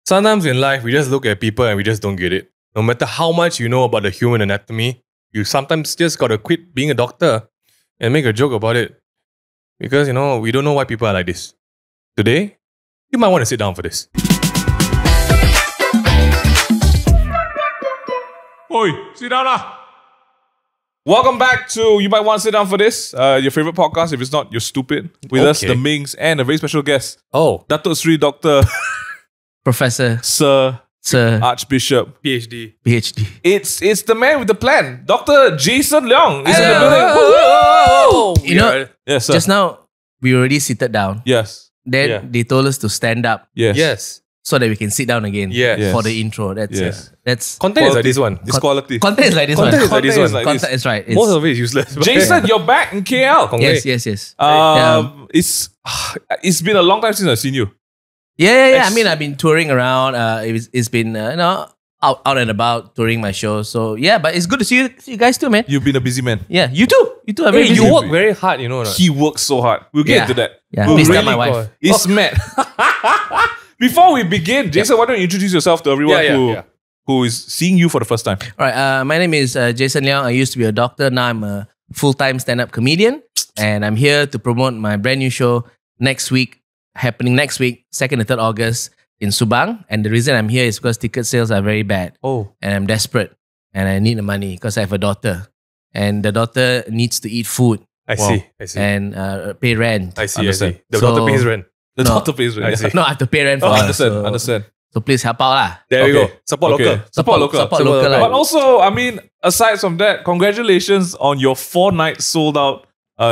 Sometimes in life, we just look at people and we just don't get it. No matter how much you know about the human anatomy, you sometimes just gotta quit being a doctor and make a joke about it. Because, we don't know why people are like this. Today, you might want to sit down for this. Oi, sit down lah. Welcome back to You Might Want to Sit Down for This, your favorite podcast. If it's not, you're stupid. With us, the Mings, and a very special guest. Oh. Datuk Seri Dr. Professor. Sir. Archbishop. PhD. It's the man with the plan. Dr. Jason Leong is in the building. You know, yes, sir. just now, we already seated down. Yes. Then they told us to stand up. Yes. So that we can sit down again Yes. for the intro. That's Content is like this one. It's quality. Content is like this Content one. is like this one. Content is right. Most of it is useless. Jason, you're back in KL. Yes. It's been a long time since I've seen you. Yeah. I mean, I've been touring around. It's been out and about touring my show. So yeah, but it's good to see you guys too, man. You've been a busy man. Yeah, you too. Are very busy. You work very hard, or not? He works so hard. We'll get into that. Yeah, We'll please tell really my wife. It's mad. Before we begin, Jason, why don't you introduce yourself to everyone who is seeing you for the first time? All right, my name is Jason Leong. I used to be a doctor. Now I'm a full-time stand-up comedian. And I'm here to promote my brand new show happening next week, 2nd and 3rd August in Subang. And the reason I'm here is because ticket sales are very bad. Oh. And I'm desperate. And I need the money because I have a daughter. And the daughter needs to eat food. I see. And pay rent. I see. Understand. The daughter pays rent. The daughter pays rent. I see. No, I have to pay rent for her. Understand. So please help out lah. There we go. Support local. Support local. But also, I mean, aside from that, congratulations on your 4-night sold out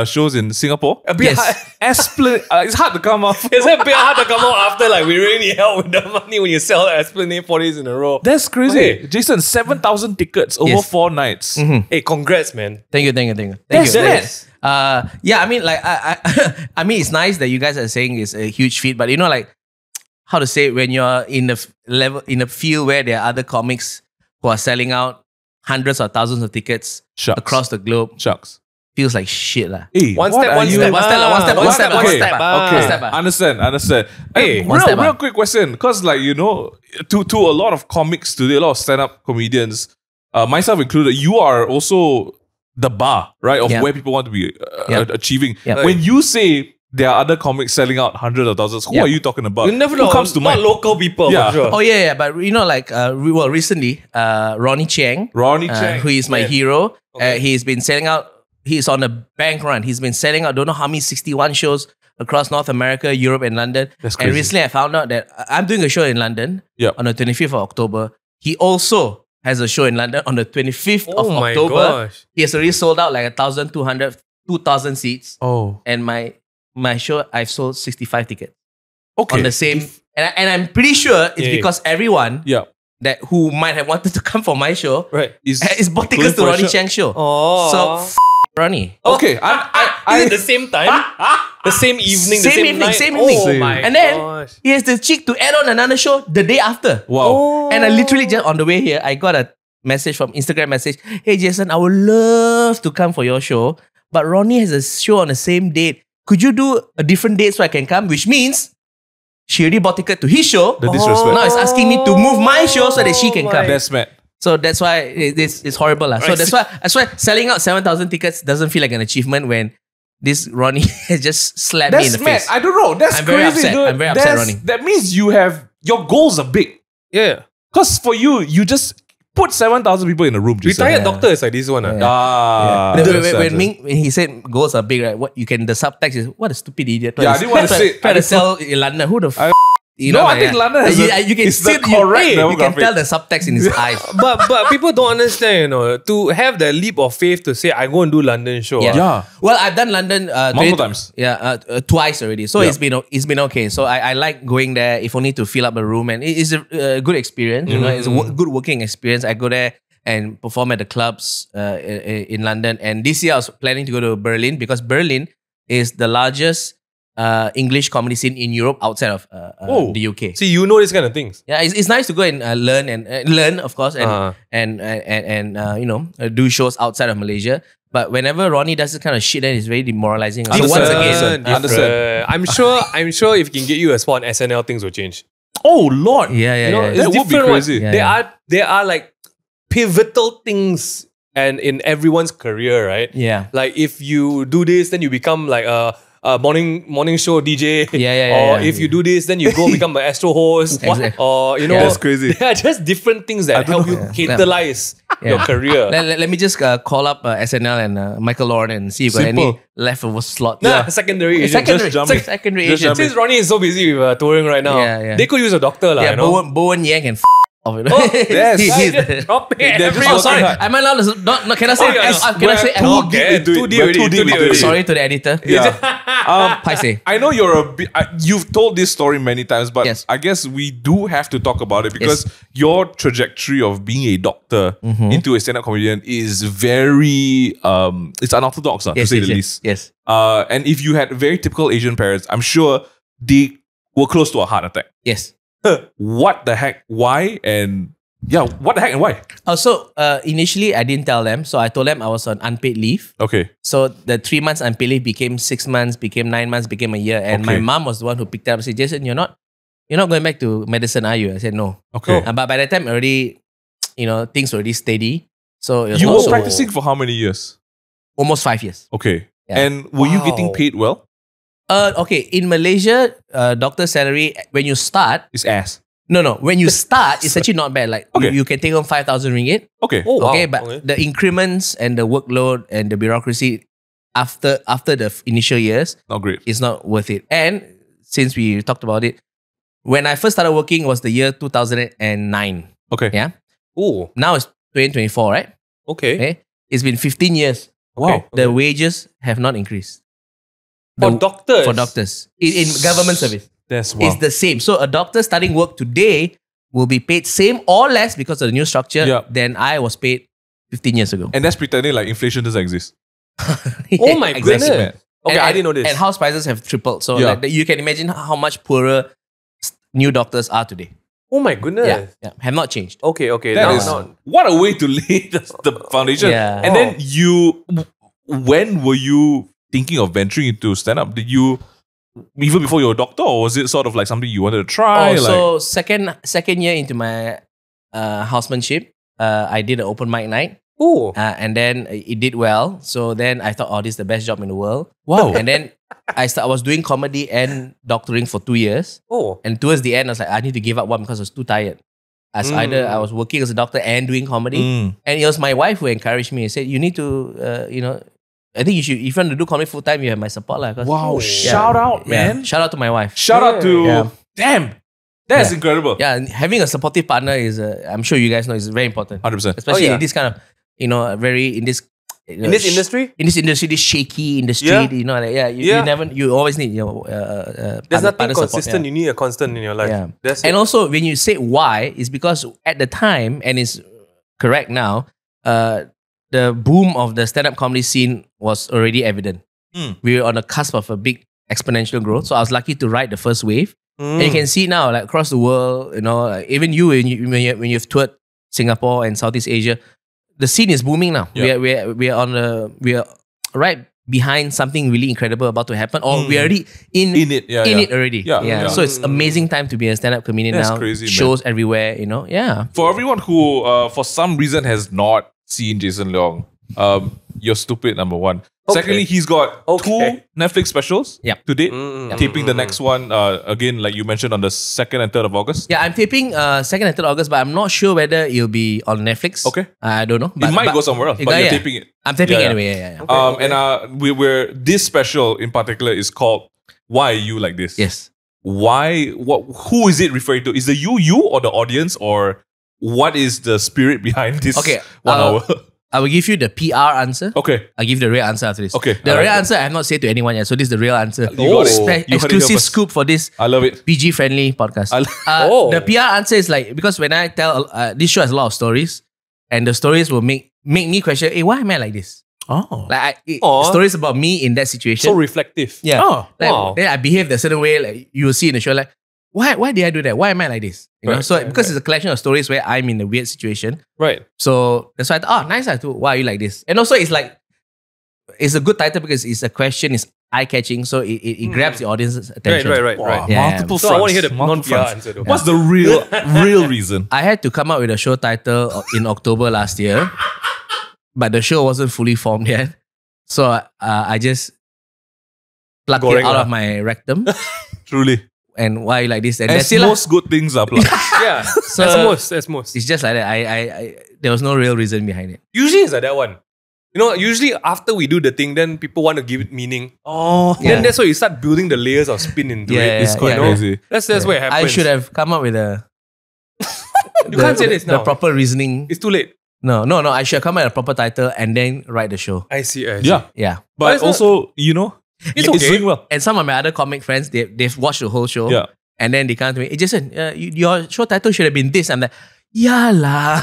shows in Singapore. A bit hard. It's hard to come off. It's a bit hard to come out after we really need help with the money when you sell Esplanade 4 days in a row. That's crazy. Okay. Jason, 7,000 tickets over 4 nights. Mm-hmm. Hey, congrats, man. Thank you. That's mad. I mean, I mean, it's nice that you guys are saying it's a huge feat, but how to say, when you're in a field where there are other comics who are selling out hundreds or thousands of tickets across the globe, feels like shit lah. Hey, one step. Understand. Hey, real quick question, because to a lot of comics today, a lot of stand-up comedians, myself included, you are also the bar, right, of where people want to be achieving. Yeah. When you say there are other comics selling out hundreds of thousands, who are you talking about? You never know. Who comes to mind? Not local people, for sure. Oh yeah, but recently, Ronny Chieng, who is my hero, he's been selling out. He's on a bank run. He's been selling out, don't know how many 61 shows across North America, Europe, and London. That's crazy. And recently I found out that I'm doing a show in London on the 25th of October. He also has a show in London on the 25th of October. Gosh. He has already sold out 1,200, 2,000 seats. Oh. And my show, I've sold 65 tickets. Okay. On the same. And I'm pretty sure it's because everyone that who might have wanted to come for my show is bought tickets to Ronny Chieng's show. Oh. So, Ronny. Okay. Is it the same time? The same evening? Same evening. Oh my And then he has the cheek to add on another show the day after. Wow. Oh. And I literally just on the way here, I got a message from Instagram message. Hey Jason, I would love to come for your show, but Ronny has a show on the same date. Could you do a different date so I can come? Which means she already bought ticket to his show. The disrespect. Now it's asking me to move my show so that she can come. That's mad. So that's why it's horrible. So that's why selling out 7,000 tickets doesn't feel like an achievement when this Ronny has just slapped me in the face. I don't know. That's I'm crazy. very upset. I'm very upset, Ronny. That means your goals are big. Yeah. Because for you just put 7,000 people in a room. Retired doctor is like this one. When he said goals are big, right? The subtext is, what a stupid idiot. I didn't want to say. Try to sell in London. Who the f? I think London has you can the correct you can tell the subtext in his eyes. But people don't understand, to have the leap of faith to say, I go and do London show. Yeah. Well, I've done London multiple times. Yeah, twice already. So it's been okay. So I like going there, if only to fill up a room, and it is a good experience. It's a good working experience. I go there and perform at the clubs in London. And this year I was planning to go to Berlin because Berlin is the largest English comedy scene in Europe outside of the UK. See, you know these kind of things. Yeah, it's nice to go and learn, of course, and do shows outside of Malaysia. But whenever Ronny does this kind of shit, then it's very demoralizing. So once again, I'm sure if he can get you a spot on SNL, things will change. Oh Lord. Yeah. You know, yeah. it's That would be different. crazy. Yeah. There are like pivotal things and in everyone's career, right? Yeah. Like if you do this, then you become like a morning show DJ. Yeah. Or if you do this, then you go become an astro host. Exactly. Or you know, That's crazy. There are just different things that help you catalyze your career. Let me just call up SNL and Michael Lauren and see if got Simple. any leftover slots. Secondary agent. Secondary, Just jump in. secondary Just agent. jump in. Since Ronny is so busy with touring right now, Yeah. they could use a doctor, lah. Yeah, you know? Bowen Yang and off. Yes. He's Just drop it. They're just Oh, sorry. working hard. Am I allowed to? No, can I say? Oh, yeah, Can I say? Too deep into it. Too deep We're already, too deep too deep into it. already. Sorry to the editor. Yeah. Paise. I know you're a bit, you've told this story many times, but Yes. I guess we do have to talk about it because your trajectory of being a doctor into a stand-up comedian is very, it's unorthodox, to say the least. Yes. And if you had very typical Asian parents, I'm sure they were close to a heart attack. Yes. What the heck? Why? And yeah, what the heck and why? So initially I didn't tell them. So I told them I was on unpaid leave. Okay. So the 3 months unpaid leave became 6 months, became 9 months, became a year. And my Okay. mom was the one who picked it up and said, Jason, you're not going back to medicine, are you? I said, no. Okay. But by that time already, things were already steady. So it was You not were so- practicing for how many years? almost 5 years. Okay. Yeah. And were you getting Wow. paid well? Okay, in Malaysia, doctor salary, when you start, It's ass. no, when you start, it's actually not bad. Like Okay. you can take home 5,000 ringgit. Okay. Oh, wow. Okay, but Okay. the increments and the workload and the bureaucracy after the initial years Not great. is not worth it. And since we talked about it, when I first started working was the year 2009. Okay. Yeah. Oh, Now it's 2024, right? okay. Okay. It's been 15 years. Wow. The wages have not increased. For The- doctors. For doctors. In government service. That's It's the same. So a doctor starting work today will be paid same or less because of the new structure Yeah. than I was paid 15 years ago. And that's pretending like inflation doesn't exist. Oh my Exactly. goodness. man. Okay, I didn't know this. And house prices have tripled. So Yeah. like, you can imagine how much poorer new doctors are today. Oh my goodness. Yeah. Have not changed. Okay, okay. That now, is now, what a way to lay the foundation. Yeah. And then when were you thinking of venturing into stand-up? Did you even before you were a doctor, or was it sort of like something you wanted to try? So second year into my housemanship, I did an open mic night. oh, And then it did well. So then I thought, this is the best job in the world. wow. And then I was doing comedy and doctoring for 2 years. oh. And towards the end, I was like, I need to give up one because I was too tired. As either I was working as a doctor and doing comedy. Mm. And it was my wife who encouraged me. She said, you need to, I think you should, if you want to do comedy full time, you have my support. Wow. Shout out, man. Shout out to my wife. Shout out to Yeah. damn. That's Yeah. incredible. Yeah, and having a supportive partner is, I'm sure you guys know, is very important. 100%. Especially Oh, yeah. in this kind of, very, in this industry? in this industry, this shaky industry, Yeah. you always need There's nothing partner support, consistent. yeah. You need a constant in your life. Yeah. That's And it. also, when you say why, it's because at the time, and it's correct now, the boom of the stand-up comedy scene was already evident. Mm. We were on the cusp of a big exponential growth. So I was lucky to ride the first wave. And you can see now, like across the world, like, even when you've toured Singapore and Southeast Asia, the scene is booming now. Yeah. We are right behind something really incredible about to happen, or we're already in it, yeah. it already. Yeah. So it's amazing time to be a stand-up comedian That's now. crazy, man. Shows everywhere, Yeah. For everyone who, for some reason, has not seen Jason Leong, you're stupid, number one. Okay. Secondly, he's got Okay. 2 Netflix specials Yep. to date. Taping the next one, again, like you mentioned, on the 2nd and 3rd of August. Yeah, I'm taping 2nd and 3rd August, but I'm not sure whether it'll be on Netflix. Okay. I don't know. It might go somewhere else, but you're taping it. I'm taping Yeah, yeah. anyway. Yeah. And we're this special in particular is called "Why Are You Like This?" Yes. Why? Who is it referring to? Is the you or the audience, or what is the spirit behind this? Okay, 1 hour. I will give you the PR answer. Okay. I'll give the real answer after this. Okay, The I like real it. answer I have not said to anyone yet. So this is the real answer. You got it. You heard it here Exclusive first. scoop for this I love it. PG friendly podcast. I The PR answer is like, because when I tell this show has a lot of stories, and the stories will make me question, hey, why am I like this? Oh. Like Aw. stories about me in that situation. so reflective. Yeah. Oh, Like, wow. then I behaved a certain way. Like you will see in the show, like, why did I do that? Why am I like this? Right, So right, because right. it's a collection of stories where I'm in a weird situation. Right. So that's why I thought, nice. Why are you like this? And also it's like, it's a good title because it's a question, it's eye-catching, so it grabs the audience's attention. Right. Yeah. Multiple So I want to hear the multiple non-PR fronts. answer though. What's the real reason? I had to come up with a show title in October last year, but the show wasn't fully formed yet. So I just plucked it Goreng out lah. of my rectum. Truly. And why like this? And As that's it lah. most good things are plugged. Yeah, So- that's most. It's just like that. I there was no real reason behind it. Usually it's like that one. You know, usually after we do the thing, then people want to give it meaning. Oh, Yeah. Then that's why you start building the layers of spin into Yeah, it. it's quite yeah. crazy. That's what happens. I should have come up with a. You can't say this the now. proper reasoning. It's too late. No. I should have come up with a proper title and then write the show. I see. Yeah. Yeah. But it's not- also, you know, It's it's okay. doing well. And some of my other comic friends, they've watched the whole show. Yeah. And then they come to me, hey Jason, your show title should have been this. I'm like, yeah lah.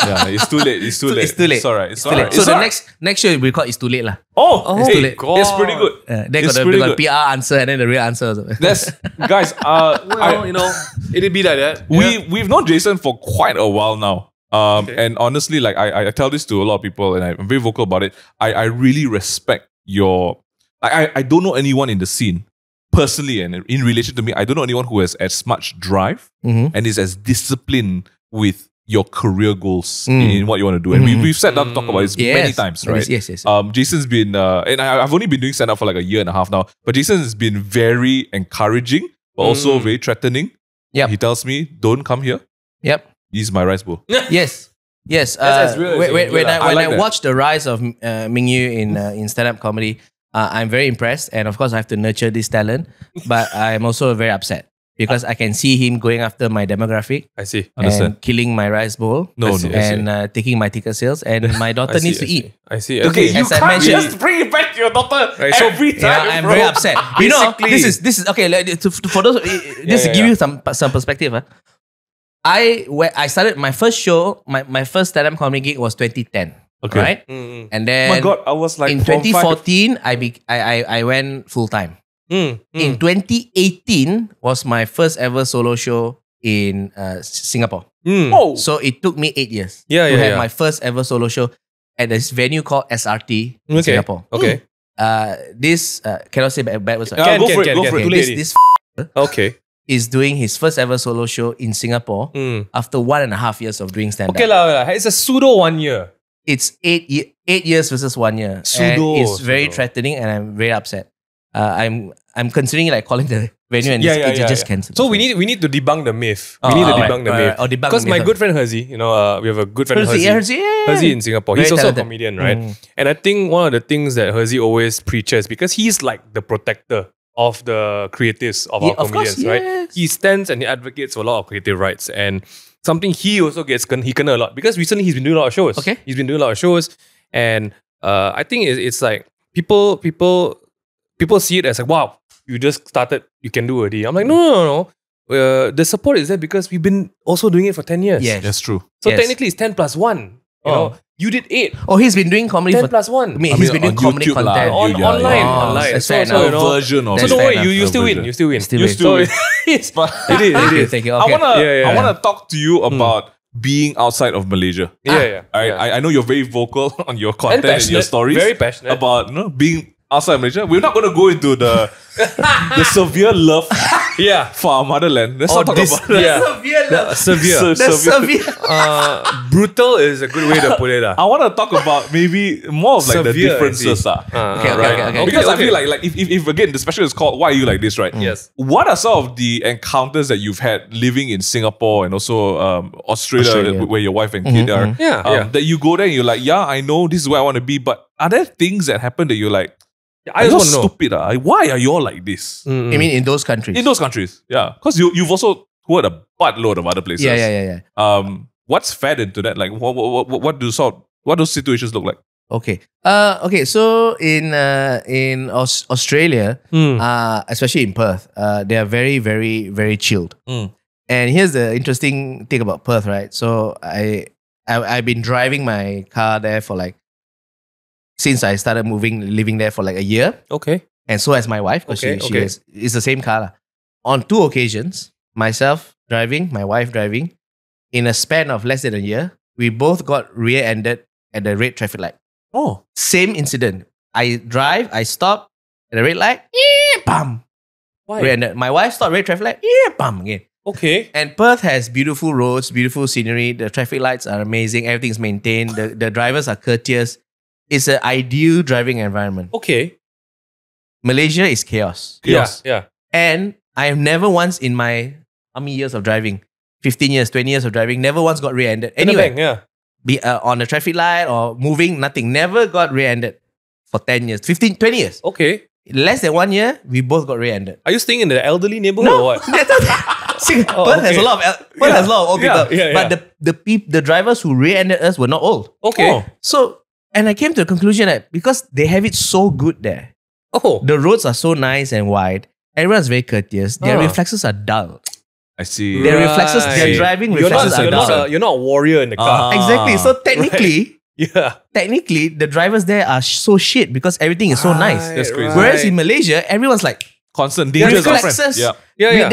Yeah, it's too late. It's too late. It's too late. It's alright. It's Too late. alright. So It's the alright. next show will be called It's Too Late lah. Oh, It's hey, too late. it's pretty good. They It's got pretty a good. PR answer and then the real answer. Also. That's guys. Well, you know, it'd be like that. We've known Jason for quite a while now. And honestly, like I tell this to a lot of people, and I'm very vocal about it. I really respect your. I don't know anyone in the scene personally, and in relation to me, I don't know anyone who has as much drive Mhm. and is as disciplined with your career goals in what you want to do. And we've sat down to talk about this many times, right? Yes. Jason's been, and I've only been doing stand up for like a year and a half now, but Jason has been very encouraging, but also very threatening. Yep. He tells me, don't come here. Yep. This is my rice bowl. Yes. That's as real as it When can I get, like that. watched the rise of Ming Yue in stand-up comedy, I'm very impressed. And of course, I have to nurture this talent. But I'm also very upset because I can see him going after my demographic I see. Understand. and killing my rice bowl No, see, no. I see. and taking my ticket sales. And my daughter needs to eat. I see. Okay, you As I can't mentioned- just bring it back to your daughter Right, so- every time. Yeah, I'm bro. very upset. You know, Basically- this is okay. For those, just to yeah, give yeah. you some perspective. I started my first show, my first stand-up comedy gig was 2010. Okay. Right? Mm, And Oh then my God, I was like in form five. 2014, I went full time. mm. In 2018 was my first ever solo show in Singapore. Oh, So it took me 8 years Yeah, to yeah, have yeah. my first ever solo show at this venue called SRT in Okay. Singapore. Okay. This cannot say bad words. Yeah, go for it, can, go can. for it. Too late. This Okay. is doing his first ever solo show in Singapore Mm. after 1.5 years of doing stand-up. Okay lah. It's a pseudo 1 year. It's 8 years versus 1 year. Pseudo, And it's very pseudo. threatening and I'm very upset. I'm considering like calling the venue and just cancel. So we need to debunk the myth. Oh, We need to alright, debunk the alright. myth. Or debunk Because the my myth. good friend Herzi, we have a good friend Herzi. Herzi in Singapore. Very He's also talented. a comedian, right? Mm. And I think one of the things that Herzi always preaches, because he's like the protector of the creatives of our Yeah, of course, comedians, right? yes. He stands and he advocates for a lot of creative rights. And something he also gets he kena a lot. Because recently he's been doing a lot of shows. Okay. He's been doing a lot of shows. And I think it's like people see it as like, wow, you just started, you can do it. I'm like, no. The support is there because we've been also doing it for 10 years. Yes. that's true. So Yes. technically it's 10 plus 1. You know, you did 8. Oh, he's been doing comedy 10 for plus 1. I mean, he's been doing on comedy YouTube lah, content. Online. Oh, Online. that's So, fair so, enough. you know, version of so That's don't fair worry, enough. you still win. Version. You still win. Still You win. still win. It's, But it is. Thank you. I Okay. wanna Yeah. I wanna talk to you about being outside of Malaysia. Yeah. I know you're very vocal on your content and your passionate, stories. very passionate. about being outside Malaysia. We're not gonna go into the severe love Yeah. for our motherland. Let's not talk about that. Yeah. Severe. Severe. Brutal is a good way to put it. I want to talk about maybe more of like the Severe, differences. Okay. Because I okay. feel like if again the special is called "Why Are You Like This," right? Yes. What are some of the encounters that you've had living in Singapore and also Australia, where your wife and kid are? Yeah. That you go there and you're like, yeah, I know this is where I want to be, but are there things that happen that you're like, I you're just want to know. stupid? Why are you all like this? I mean, in those countries. In those countries, yeah, because you've also toured a buttload of other places. Yeah. What's fed into that? Like, what those situations look like? Okay. So in Australia, especially in Perth, they are very, very, very chilled. And here's the interesting thing about Perth, right? So I've been driving my car there for like since I started living there for like a year, Okay. and so has my wife because Okay, she okay. it's the same car lah. On 2 occasions, myself driving, my wife driving, in a span of less than a year, we both got rear-ended at the red traffic light. Oh, Same incident. I drive, I stop, At the red light, bam. Why? Rear-ended. My wife stopped red traffic light, bam again. Okay. And Perth has beautiful roads, beautiful scenery. The traffic lights are amazing. Everything's maintained. The drivers are courteous. It's an ideal driving environment. Okay. Malaysia is chaos. Yeah. And I have never once in my how many years of driving, 15 years, 20 years of driving, never once got rear-ended. Anyway, Yeah. be on the traffic light or moving, nothing. Never got rear-ended for 10 years, 15, 20 years. Okay. Less than 1 year, we both got rear-ended. Are you staying in the elderly neighborhood or what? Perth has a lot of old people. Yeah. But the drivers who rear-ended us were not old. Okay. So, and I came to the conclusion that because they have it so good there, the roads are so nice and wide, everyone's very courteous, their reflexes are dull. I see. Their reflexes, their driving reflexes are dull. You're not a warrior in the car. Exactly. So technically, Yeah. technically, the drivers there are so shit because everything is so nice. That's crazy. Whereas in Malaysia, everyone's like, Constant their dangers. reflexes, Yeah.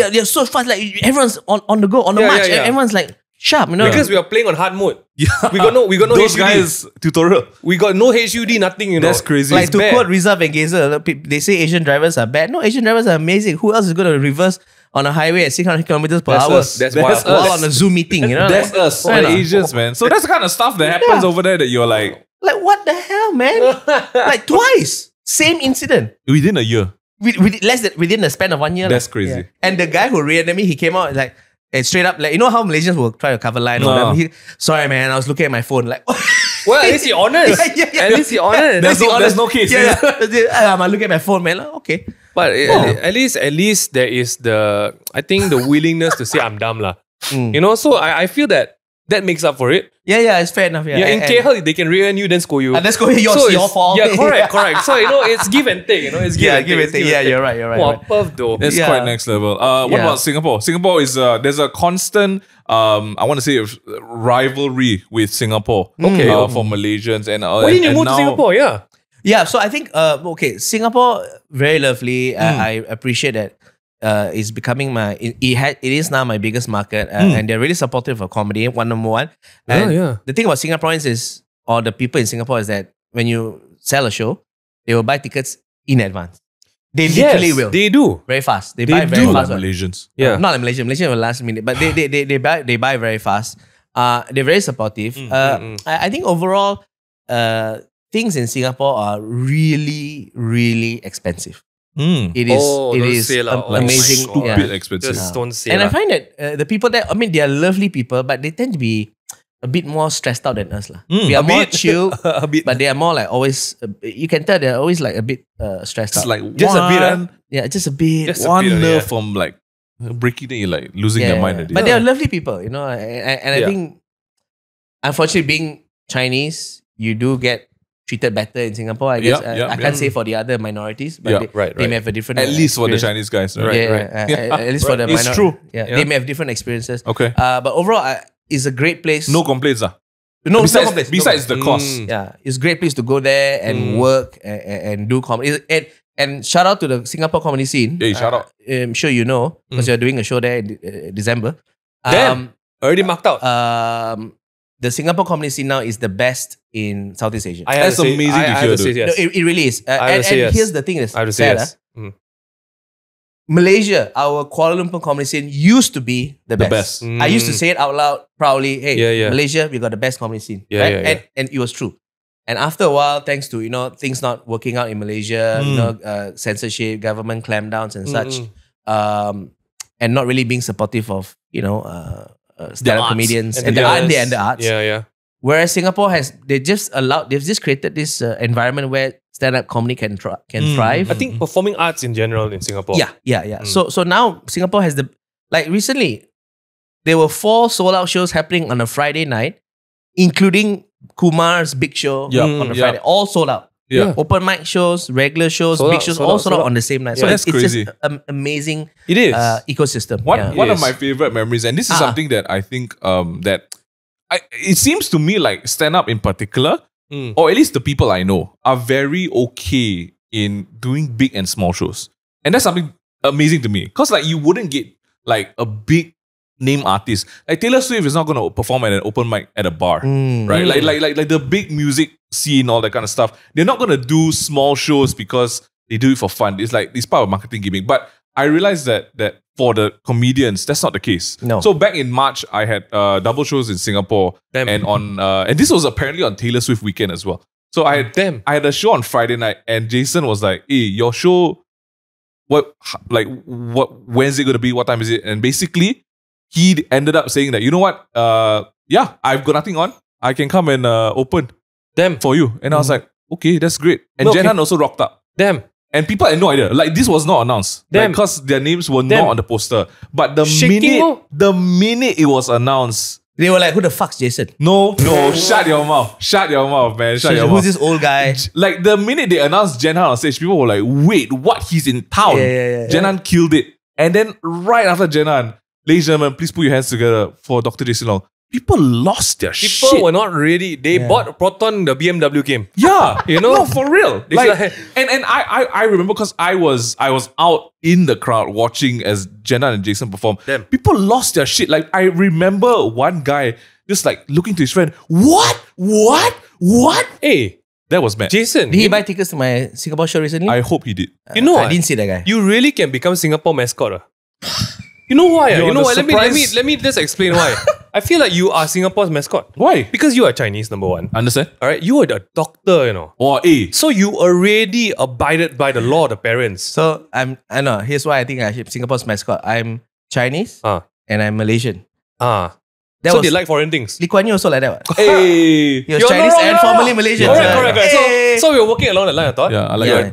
They're so fast. Like everyone's on the go, on the march. yeah. Everyone's like sharp, you know. Because we are playing on hard mode. Yeah. We got no Those HUD. guys tutorial. We got no HUD, nothing, you know. That's crazy. Like It's to bad. quote Rizal and Gazer, they say Asian drivers are bad. No, Asian drivers are amazing. Who else is going to reverse on a highway at 600 kilometers per That's hour? us. That's That's wild. While on a Zoom meeting, you know. That's like, us, why the not? Asians, man. So that's the kind of stuff that happens over there that you're like, What the hell, man? Like twice, same incident. within a year. Within the span of 1 year. That's crazy. And the guy who rear-ended me, he came out like straight up, like, you know how Malaysians will try to cover line or No. whatever? Sorry, man, I was looking at my phone. Like, Well, at least you're honest. Yeah. At least you're honest. There's no case. Yeah. I'm looking at my phone, man. Like, okay. But at least there is I think the willingness to say I'm dumb lah. You know, so I feel that makes up for it. Yeah, it's fair enough. Yeah, in KL they can rear-end you, then score you. And let's go your fault. Yeah, correct. So you know, it's give and take. You know, it's give and take. Yeah, you're right. Wow, Perth though. That's Yeah. quite next level. What about Singapore? Singapore is there's a constant I want to say rivalry with Singapore. Okay. For Malaysians and Why didn't you and move to now- Singapore? Yeah. Yeah, so I think Singapore very lovely. I appreciate that. It's becoming it is now my biggest market, and they're really supportive of comedy. Number one. And yeah. the thing about Singaporeans or the people in Singapore is that when you sell a show, they will buy tickets in advance. They literally will. They do. Very fast. They They buy very do fast. like Malaysians. Yeah. Not like Malaysia. Malaysia will last minute, but they buy very fast. They're very supportive. I think overall, things in Singapore are really, really expensive. It is. Oh, it don't is say lah. Like, amazing. Stupid expensive. Just don't say And I lah. find that the people there, I mean, they are lovely people, but they tend to be a bit more stressed out than us lah. We are a more bit. chill, A bit. but they are more like always. You can tell they're always like a bit stressed It's out. like Just a bit, Yeah, just a bit. Just a one bit, nerve yeah. from like breaking it, you're like losing their mind. already. But they are lovely people, you know. And I Yeah. think, unfortunately, being Chinese, you do get treated better in Singapore. I guess I can't say for the other minorities, but Yeah, they may have a different. At least for the experience. Chinese guys, right? At least for the It's minor- true. Yeah, Yeah. they may have different experiences. Okay. But overall, it's a great place. No complaints. no Besides, complaints. besides the cost. Yeah, it's a great place to go there and work and do comedy. And shout out to the Singapore comedy scene. Hey, shout out. I'm sure you know because you're doing a show there in December. Damn. Already marked out. The Singapore comedy scene now is the best in Southeast Asia. I have That's to say- amazing to I have hear, to say dude. yes. No, it really is. I have And to say yes. here's the thing is, I have to say sad, yes. Malaysia, our Kuala Lumpur comedy scene used to be the The best. best. I used to say it out loud proudly. Hey, Yeah. Malaysia, we got the best comedy scene. Yeah, right? yeah, yeah. And it was true. And after a while, thanks to things not working out in Malaysia, censorship, government clampdowns and such, and not really being supportive of stand-up arts. comedians And and the the arts. and the arts. Yeah. Whereas Singapore they've just created this environment where stand-up comedy can thrive. I think performing arts in general in Singapore. Yeah. So now Singapore has recently there were 4 sold-out shows happening on a Friday night, including Kumar's big show on a Friday, all sold out. Yeah. Open mic shows, regular shows, Sold big out, shows, sold all out, sold sold out out. on the same night. Yeah, So that's it's crazy. just an amazing It is. ecosystem. One Yeah. of my favorite memories, and this is something that I think it seems to me like stand-up in particular, or at least the people I know, are very okay in doing big and small shows. And that's something amazing to me. Because like you wouldn't get like a big name artist. Like Taylor Swift is not going to perform at an open mic at a bar. Right? Like the big music scene, all that kind of stuff. They're not going to do small shows because they do it for fun. It's like it's part of marketing gimmick. But I realized that for the comedians, that's not the case. No. So back in March, I had double shows in Singapore, Damn. and this was apparently on Taylor Swift weekend as well. So I had a show on Friday night, and Jason was like, "Hey, your show, when's it gonna be? What time is it?" And basically, he ended up saying that, you know what? Yeah, I've got nothing on. I can come and open for you. And I was like, okay, that's great. And Jen Han also rocked up. Damn. And people had no idea. Like, this was not announced. Because their names were not on the poster. But the minute it was announced, they were like, who the fuck's Jason? No, shut your mouth. Shut your mouth, man. Shut your mouth. Who's this old guy? Like, the minute they announced Jen Han on stage, people were like, wait, what? He's in town. Jen Han killed it. And then right after Jen Han, ladies and gentlemen, please put your hands together for Dr. Jason Leong. People lost their shit. People were not ready. They bought Proton, the BMW came. Yeah, you know, no, for real. Like, and I remember because I was out in the crowd watching as Jenna and Jason perform. Damn. People lost their shit. Like, I remember one guy just like looking to his friend. What? Hey, that was mad. Jason, Did he buy tickets to my Singapore show recently? I hope he did. You know, I didn't see that guy. You really can become Singapore mascot. You know why? Yo, you know why? surprise- Let me just explain why. I feel like you are Singapore's mascot. Why? Because you are Chinese, number one. Understand? All right, you are the doctor, you know. Oh, So you already abided by the law of the parents. So I know. Here's why I think I should Singapore's mascot. I'm Chinese and I'm Malaysian. So was- they like foreign things. Lee Kuan Yew also like that. What? Hey. He was You're Chinese not wrong, and you're not formerly wrong. Malaysian. Correct. Hey. So we're working along the line, I thought. Yeah, I like You're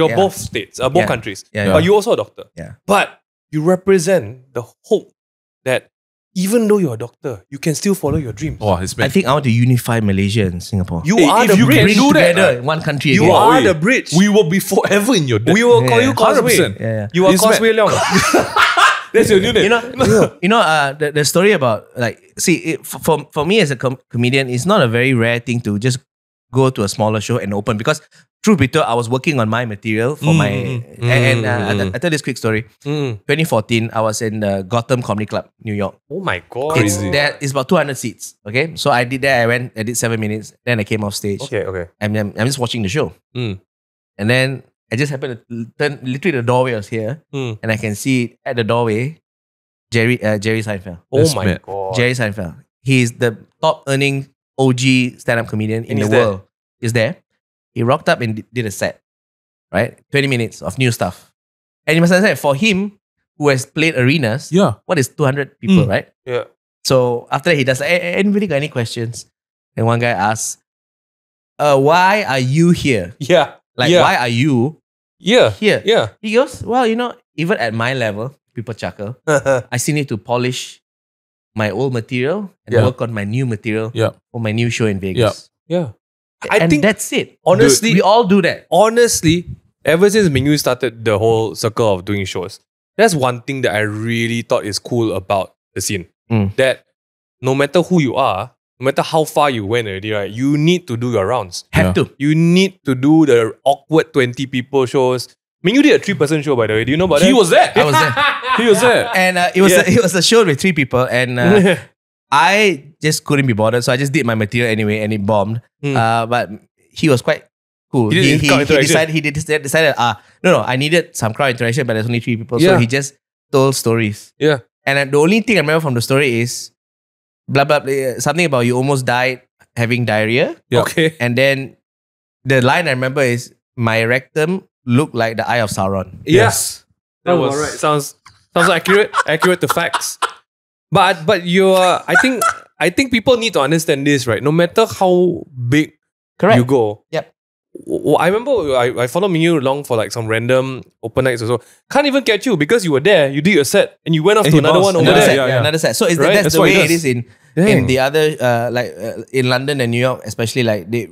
that. both states, both countries. Yeah. But you're also a doctor. Yeah. But you represent the hope that even though you're a doctor, you can still follow your dreams. Oh, it's I think I want to unify Malaysia and Singapore. You Hey, are if the you bridge. can bring do that, together in one country. You again. are Wait. the bridge. we will be forever in your debt. We will call you Causeway. 100%. Yeah. You are It's Causeway Leong. That's your new name. The story about for me as a comedian, it's not a very rare thing to just go to a smaller show and open, because truth be told, I was working on my material for I tell this quick story. 2014, I was in the Gotham Comedy Club, New York. Oh my God. Crazy. It's about 200 seats. Okay, so I did that. I did 7 minutes. Then I came off stage. Okay. I'm just watching the show, Mm. and then I just happened to turn. Literally, the doorway was here, Mm. and I can see at the doorway Jerry Seinfeld. Oh That's my mad. God. Jerry Seinfeld. He's the top earning OG stand-up comedian in And the he's there. world. He's there. He rocked up and did a set, right? 20 minutes of new stuff. And you must understand, for him, who has played arenas, Yeah. what is 200 people, right? Yeah. So after that, he does, hey, anybody got any questions? And one guy asks, why are you here? Yeah. Like, Yeah. why are you Yeah. here? Yeah. He goes, well, even at my level, people chuckle. I still need to polish my old material and Yeah. work on my new material Yeah. for my new show in Vegas. Yeah. And I think that's it. honestly, We all do that. honestly, ever since Ming Yue started the whole circle of doing shows, that's one thing that I really thought is cool about the scene. Mm. That no matter who you are, no matter how far you went already, right, you need to do your rounds. Have to. You need to do the awkward 20 people shows. Ming Yue did a 3-person show, by the way. Do you know about that? He was there. I was there. He was there. And it was a show with 3 people. And I just couldn't be bothered. So I just did my material anyway and it bombed. But he was quite cool. He did crowd interaction. He decided, no, I needed some crowd interaction, but there's only 3 people. So Yeah. he just told stories. Yeah. And the only thing I remember from the story is blah, blah, blah, something about you almost died having diarrhea. Yeah. Okay. And then the line I remember is, my rectum looked like the eye of Sauron. Yes. That was was- alright. Sounds accurate to facts. But you're I think people need to understand this, right? No matter how big Correct. you go. Yep. I remember I followed Ming Yue along for like some random open nights or so. Can't even catch you because you were there. You did your set and you went off And to he another bounced. one over Another there. set, yeah. another set. So Right? that's That's the what he way it does. is in Dang. the other in London and New York, especially like the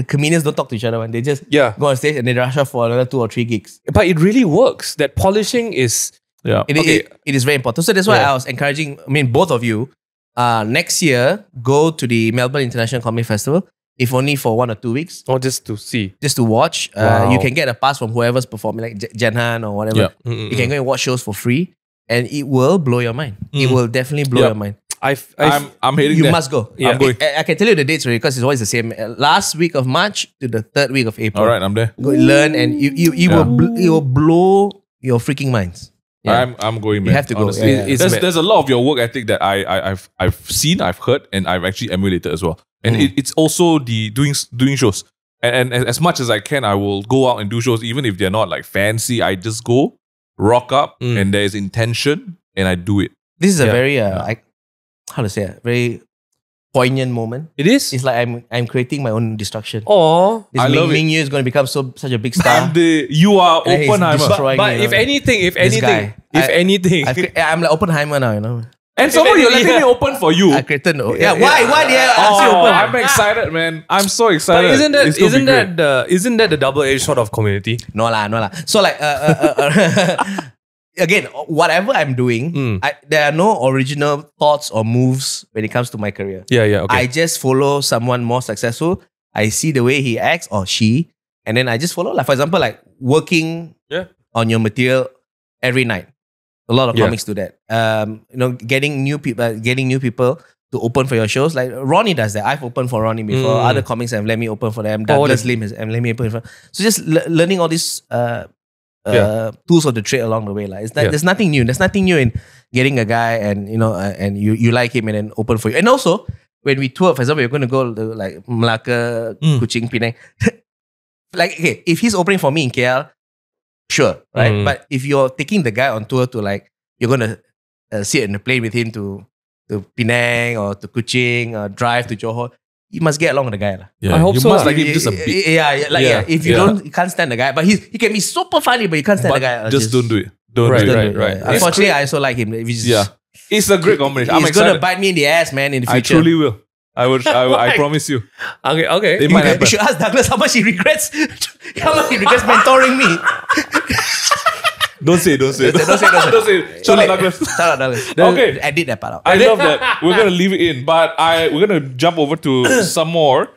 comedians don't talk to each other when they just Yeah. go on stage and they rush off for another 2 or 3 gigs. But it really works. That polishing is Yeah. It is very important. So that's why Yeah. I was encouraging. I mean, both of you, next year go to the Melbourne International Comedy Festival, if only for 1 or 2 weeks, not just to see. just to watch. Wow. You can get a pass from whoever's performing, like Jen Han or whatever. Yeah. You can go and watch shows for free, and it will blow your mind. It will definitely blow Yeah. your mind. I'm heading You there. must go. Yeah. I'm going. I can tell you the dates already because it's always the same. Last week of March to the 3rd week of April. All right, I'm there. Go learn and you will blow your freaking minds. Yeah. I'm going, man. have to go. Honestly. Yeah, yeah. There's a lot of your work ethic that I've seen, I've heard, and I've actually emulated as well. And it's also the doing shows. And as much as I can, I will go out and do shows, even if they're not like fancy. I just go, rock up, and there's intention, and I do it. This is a very how to say it, very poignant moment. It is. It's like I'm creating my own destruction. Oh, This I love Ming Yue is going to become such a big star. You are And he's Oppenheimer. destroying but me, if anything, guy. I'm like Oppenheimer now, you know. And some you're letting me open for you. I created why did I ask you Oh, open? I'm excited, man. I'm so but excited. isn't that the double-edged sword of community? No lah. So like again, whatever I'm doing, there are no original thoughts or moves when it comes to my career. Yeah, okay. I just follow someone more successful. I see the way he acts or she, and then I just follow. Like for example, like working on your material every night. A lot of comics do that. Getting new people to open for your shows. Like Ronny does that. I've opened for Ronny before. Other comics have let me open for them. Douglas Lim has let me open for. So just learning all these tools of the trade along the way. Like there's nothing new. There's nothing new in getting a guy and and you like him and then open for you. And also when we tour, for example, we're going to go to like Melaka, Kuching, Penang. Like okay, if he's opening for me in KL. Sure, right? But if you're taking the guy on tour to like, you're going to sit in the plane with him to Penang or to Kuching or drive to Johor, you must get along with the guy. Yeah, I hope you so. must like him just a bit. If you can't stand the guy, but he can be super funny, but you can't stand the guy. Just don't do it. Right. Unfortunately, I also like him. It's a great combination. I'm He's excited. going to bite me in the ass, man, in the future. I truly will. I promise you. Okay. It might happen. You should ask Douglas how much he regrets mentoring me. Don't say. Don't say. Shut up, Douglas. Shout out, Douglas. Okay. Edit that part out. I love that. We're gonna leave it in, but we're gonna jump over to some more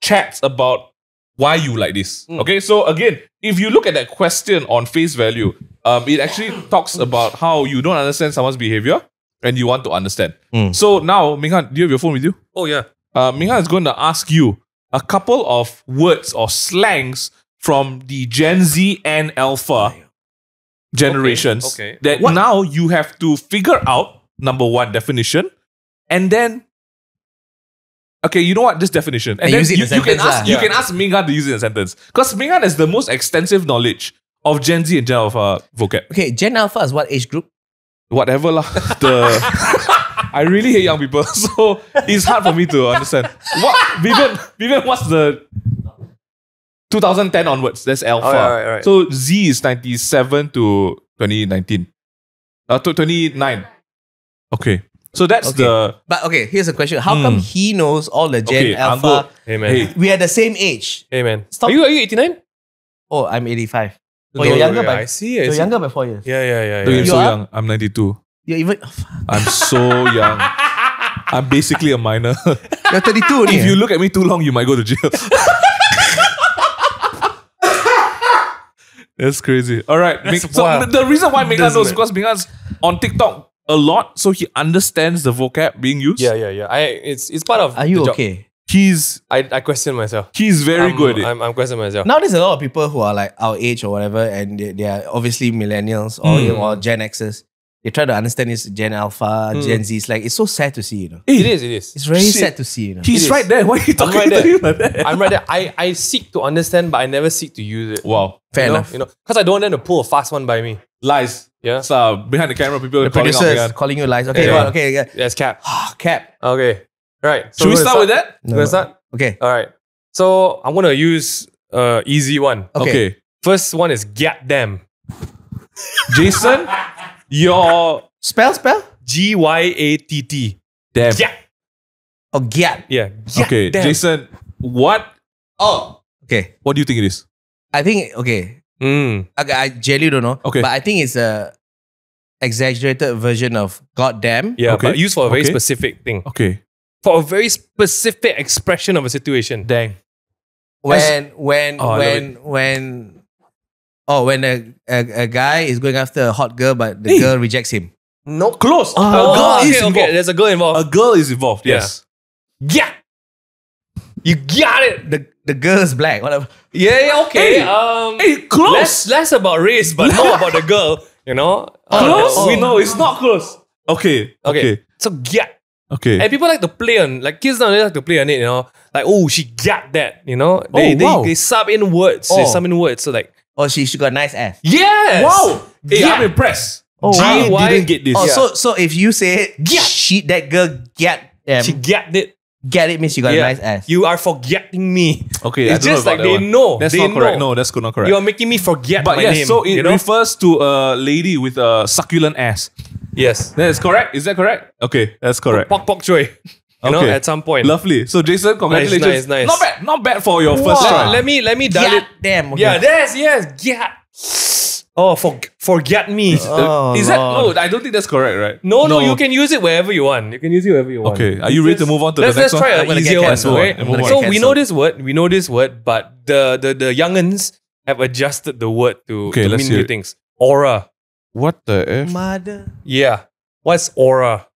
chats about why you like this. Okay, so again, if you look at that question on face value, it actually talks about how you don't understand someone's behavior and you want to understand. So now, Minghan, do you have your phone with you? Oh yeah. Minghan is going to ask you a couple of words or slangs from the Gen Z and Alpha generations that now you have to figure out, number one, definition, and then okay, you know what? This definition. And then you can ask Minghan to use it in a sentence. Because Minghan has the most extensive knowledge of Gen Z and Gen Alpha vocab. Okay, Gen Alpha is what age group? Whatever lah. I really hate young people, so it's hard for me to understand. What Vivian, what's the 2010 onwards? That's Alpha. Right. So Z is 97 to 2019. 29. Okay. So that's the... But okay, here's a question. How come he knows all the Gen Alpha? Hey man. We are the same age. Hey man. Stop. Are you 89? Oh, I'm 85. Oh, No, you're younger yeah, by... I see. You're younger by 4 years. Yeah. You're You so are? young. I'm 92. You're even... I'm so young. I'm basically a minor. You're 32 only. If you look at me too long, you might go to jail. That's crazy. All right. So the reason why Minghan knows is because Minghan's on TikTok a lot, so he understands the vocab being used. Yeah. It's part of. Are you the okay? I question myself. He's very good at it. I'm questioning myself. Now there's a lot of people who are like our age or whatever, and they are obviously millennials or Gen Xers. They try to understand this Gen Alpha, Gen Z. It's like, it's so sad to see, you know. It is. It's very sad to see, you know. He's right there. Why are you talking right to him like that? I'm right there. I seek to understand, but I never seek to use it. Wow. Fair enough. You know, because I don't want them to pull a fast one by me. Lies. Yeah. So behind the camera, people The are calling out producers Minghan. calling you lies. Okay, Yeah. go on. Okay, yeah. Yes, Cap. Cap. Okay. Right. So Should we we're gonna start with that? No. Let's start. Okay. All right. So I'm gonna use easy one. Okay. First one is goddamn. Jason, your... Spell? GYATT. Damn. Yeah. Oh, gyat. Yeah. Okay, Damn. Jason, what Okay. do you think it is? I think, okay. Mm. Okay, I genuinely don't know. Okay. But I think it's a exaggerated version of goddamn. Yeah, Okay. but used for a very Okay. specific thing. Okay. For a very specific expression of a situation. Dang. When a guy is going after a hot girl, but the girl rejects him. No. Close. Oh, A girl is okay. involved. There's a girl involved. A girl is involved. Yeah. Yes. Yeah. You got it. The girl's black. Whatever. Yeah, okay. Hey, close. Less about race, but more about the girl. You know? Close? No, it's not close. Okay. So yeah. Okay. And people like to play on, like kids now, they like to play on it, you know? Like, oh, she got that, you know? They sub in words. They sub in words. So like, Oh, she got a nice ass. yes! Wow. Hey, Yeah. I'm impressed. Oh, I wow. didn't get this. Oh, Yeah. so if you say that girl She got it. get it means she got a nice ass. You are forgetting me. Okay, It's I don't just know like about that they one. know. That's they not correct. know. No, that's not correct. You are making me forget But my yes, name. so it you know? refers to a lady with a succulent ass. Yes. That is correct. Is that correct? Okay, that's correct. Pok pok choy. You know, Okay. at some point. Lovely. So Jason, congratulations. nice. Not bad for your first try. Let me dial it. Damn. Okay. Yeah, yes. Yeah. Oh, forget me. Oh, Is that Lord. no? I don't think that's correct, right? No, you can use it wherever you want. You can use it wherever you want. Okay, are you ready to move on to the Let's next one? try I'm an gonna easier get one. cancelled. Okay? I'm gonna get So we know cancelled. this word, but the youngins have adjusted the word to Okay, let's mean hear new it. things. Aura. What the F? Mother. Yeah. What's aura?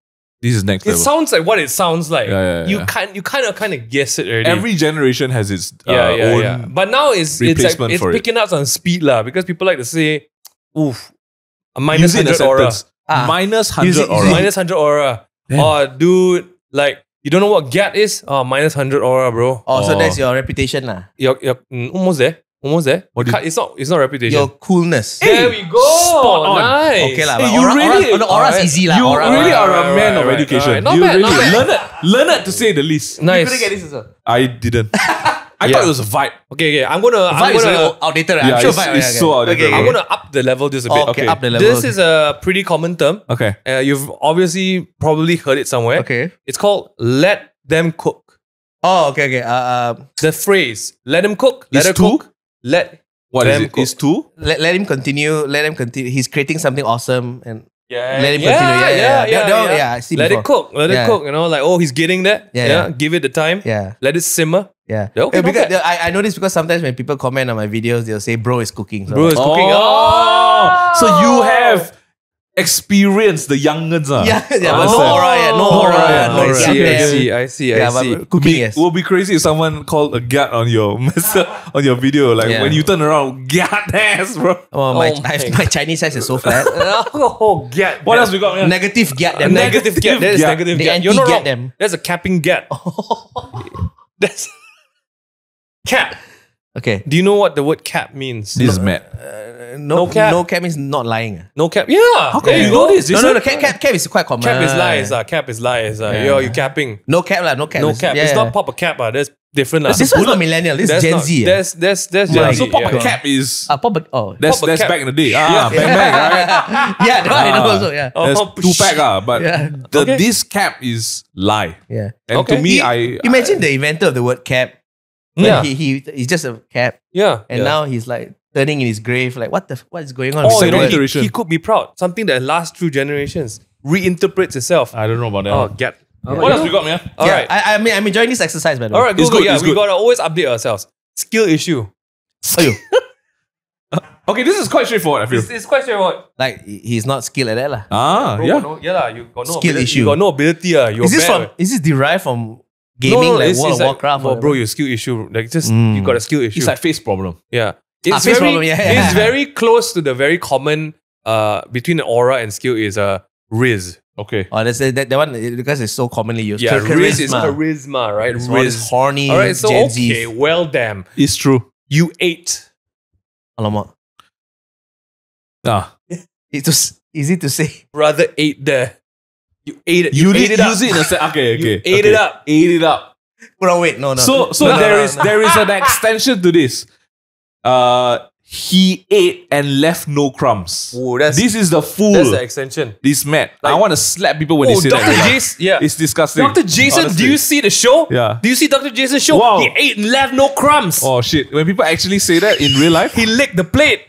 This is next It level. sounds like what it sounds like. Yeah. You kind of guess it already. Every generation has its yeah. own. But now it's like replacement it's for it. picking up on speed lah, because people like to say, oof, a Use minus it in a 100 aura. sentence. Minus 100 Use it- aura. Minus 100 aura. Damn. Oh, dude, like, you don't know what gat is? Oh, minus 100 aura, bro. Oh, so Oh. that's your reputation lah. You're almost there. Almost there. What do you- It's not reputation. Your coolness. There we go. spot on. Nice. Okay lah. Hey, but you aura, really- aura's Alright. easy lah. You Aura, really aura. are a man of right. education. Not you bad, really not bad. learn it to say the least. Nice. this also. I didn't. I Yeah. thought it was a vibe. Okay. I'm gonna Vibe is very outdated. Yeah, I'm sure it's- vibe. it's so outdated. Okay, I'm okay. gonna up the level just a bit. Okay, up the level. This is a pretty common term. Okay. You've obviously probably heard it somewhere. Okay. It's called let them cook. Oh, okay. The phrase let them cook, let Is her two? cook, let What is them it? cook. Is two? Let him continue. Let him continue. He's creating something awesome and Yeah, let him continue. yeah. Yeah, I see Let before. it cook, let it Yeah. cook. You know, like, oh, he's getting that. Yeah. Give it the time. Yeah. Let it simmer. Yeah. Yeah, okay, not because bad. I know this because sometimes when people comment on my videos, they'll say, bro is cooking. So Bro is cooking. Oh, so you have experienced the youngins, yeah, but no Understand. aura, no aura. No, I it's see, yeah, I see. Yeah, but cooking, yes. It will be crazy if someone called a gat on your on your video. Like Yeah. when you turn around, gat ass, bro. Oh, my Chinese size is so flat. Oh, get. What else we got, man? Negative get A them. negative get. That is get. negative The get. You're not anti-get wrong. them. That's a capping get. That's cap. Okay. Do you know what the word cap means? This is mad. No cap. No cap means not lying. No cap. Yeah. How come you know this? No. Cap is quite common. Cap is lies. Cap is lies. Yo, you capping. No cap lah. No cap. No cap. Yeah, It's yeah. not pop a cap. That's different. This one's not millennial. This is That's Gen not- Z. That's Gen Yeah, Z. so pop a yeah. cap is Pop a, oh. that's pop a cap. back in the day. Bang bang, right? Yeah, that one I know also. Yeah. Oh, That's two pack, but Yeah. Okay. this cap is lie. Yeah. And Okay. to me, I Imagine the inventor of the word cap. Yeah. He's just a cap. Yeah. And now he's like turning in his grave. Like, what is going on? Oh, with you the know, word? iteration. he could be proud. Something that lasts through generations. Reinterprets itself. don't know about that. Oh, get. What else we got, man? All Yeah, right. I mean, I'm enjoying this exercise, by the way. All right, It's Google. good, Yeah, it's we good. gotta always update ourselves. Skill issue. Ayo. Okay, this is quite straightforward, I feel. It's quite straightforward. Like, he's not skilled at that. Bro, Yeah. yeah lah. You got no Skill ability. issue. You got no ability. You're Is this bad. is this derived from gaming, like World of Warcraft? Well, or bro, whatever? your skill issue. Like, just you got a skill issue. It's like face problem. yeah. face problem, yeah. It's very close to the very common between an aura and skill is Riz. Okay. Oh, that's that one because it's so commonly used. Yeah, Riz is Charisma. charisma, right? It's all this horny All right, so Gen okay, Z. well, damn. It's true. You ate. Alamak. Ah. It's easy to say. Brother ate there. You ate it. You ate did it up. use it in a set. Okay, You okay. ate it up. Ate it up. No, wait, no. So No, there no. is an extension to this. He ate and left no crumbs. Oh, that's This is the fool. that's the extension. This mad. I Like- want to slap people when they Oh, say Dr. that. Jason. Yeah. It's disgusting. Dr. Jason, Honestly. do you see the show? Yeah. Do you see Dr. Jason's show? Wow. He ate and left no crumbs. Oh shit! When people actually say that in real life, He licked the plate.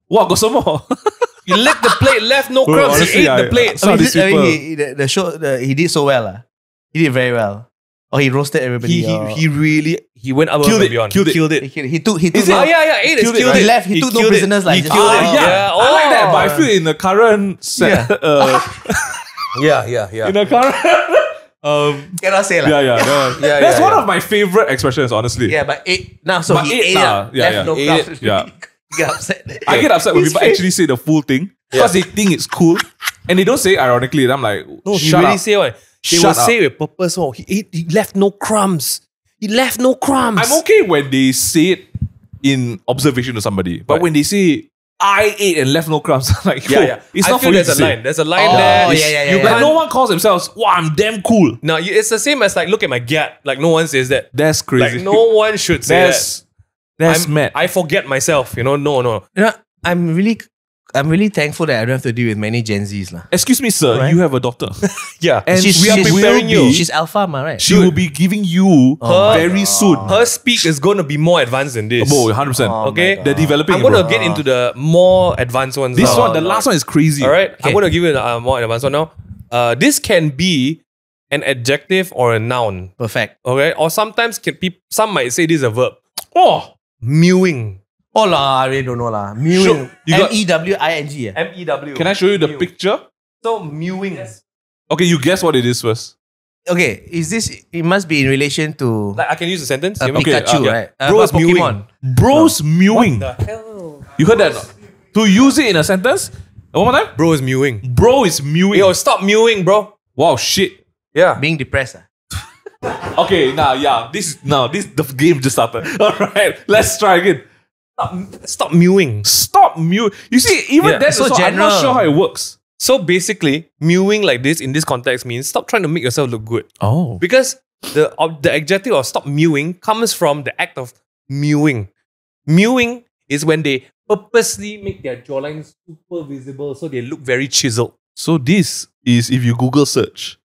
wow, got some more. He licked the plate, left no Bro, crumbs. honestly, He ate the I- plate. Some of these people- the show, he did so well. He did very well. Oh, he roasted everybody. He really went above Killed and it, beyond. killed it. Killed it. He took Is no, it? Ate it. Killed it, Killed right? it. He left. He took no killed it. prisoners. Like He just- killed it. Yeah, Yeah. I like that, but I Oh. feel in the current set, Yeah. in a car. Cannot say like. Yeah. That one. Yeah, That's yeah, one yeah. of my favorite expressions, honestly. Yeah, but ate now. So But he ate ate now. up. Yeah, Left yeah. no Ate crumbs. it, yeah. Get upset. I get upset when His people face- actually say the full thing because they think it's cool and they don't say it ironically. And I'm like, No, he shut really up. say what? They Shut will up. say with purpose. Oh, he left no crumbs. He left no crumbs. I'm okay when they say it in observation to somebody, but Right. when they say I ate and left no crumbs, I'm like, Yeah, yo, yeah. it's I not feel for you there's to a say. line. There's a line Oh, there. yeah. You Like can't- no one calls themselves, wow, I'm damn cool. No, it's the same as like, look at my gat. Like, no one says that. That's crazy. Like, no one should say That's that. mad. I forget myself, No. You know, I'm really thankful that I don't have to deal with many Gen Zs lah. Excuse me, sir, Right. you have a daughter. Yeah. And She's- we are she's- preparing will you. be- She's alpha, ma, right? She will be giving you Oh very soon. Her speak is going to be more advanced than this. Oh, 100%. Oh, Okay? my They're developing. I'm going to bro. get into the more advanced ones This now. one, the last one is crazy. All right? Okay. I'm going to give you a more advanced one now. This can be an adjective or a noun. Perfect. Okay? Or sometimes some might say this is a verb. Oh, Mewing. Oh lah, I really don't know lah. Sure. Mewing. You got- MEWING. M-E-W. can I show you the Mew. picture? So, mewing. Okay, you guess what it is first. Okay, is this? It must be in relation to Like, I can use a sentence. a You want- okay, Pikachu, yeah. right? Bro is mewing. Pokemon. Bro's mewing. What the hell? You heard that? not? To use it in a sentence? One more time? Bro is mewing. Bro is mewing. Yo, stop mewing, bro. Wow, shit. Yeah. Being depressed. Okay, this the game just started. All right, let's try again. Stop mewing. Stop mew. You see, even Yeah, that's so so I'm not general. sure how it works. So basically, mewing like this in this context means stop trying to make yourself look good. Oh. Because the adjective of stop mewing comes from the act of mewing. Mewing is when they purposely make their jawline super visible so they look very chiseled. So this is if you Google search,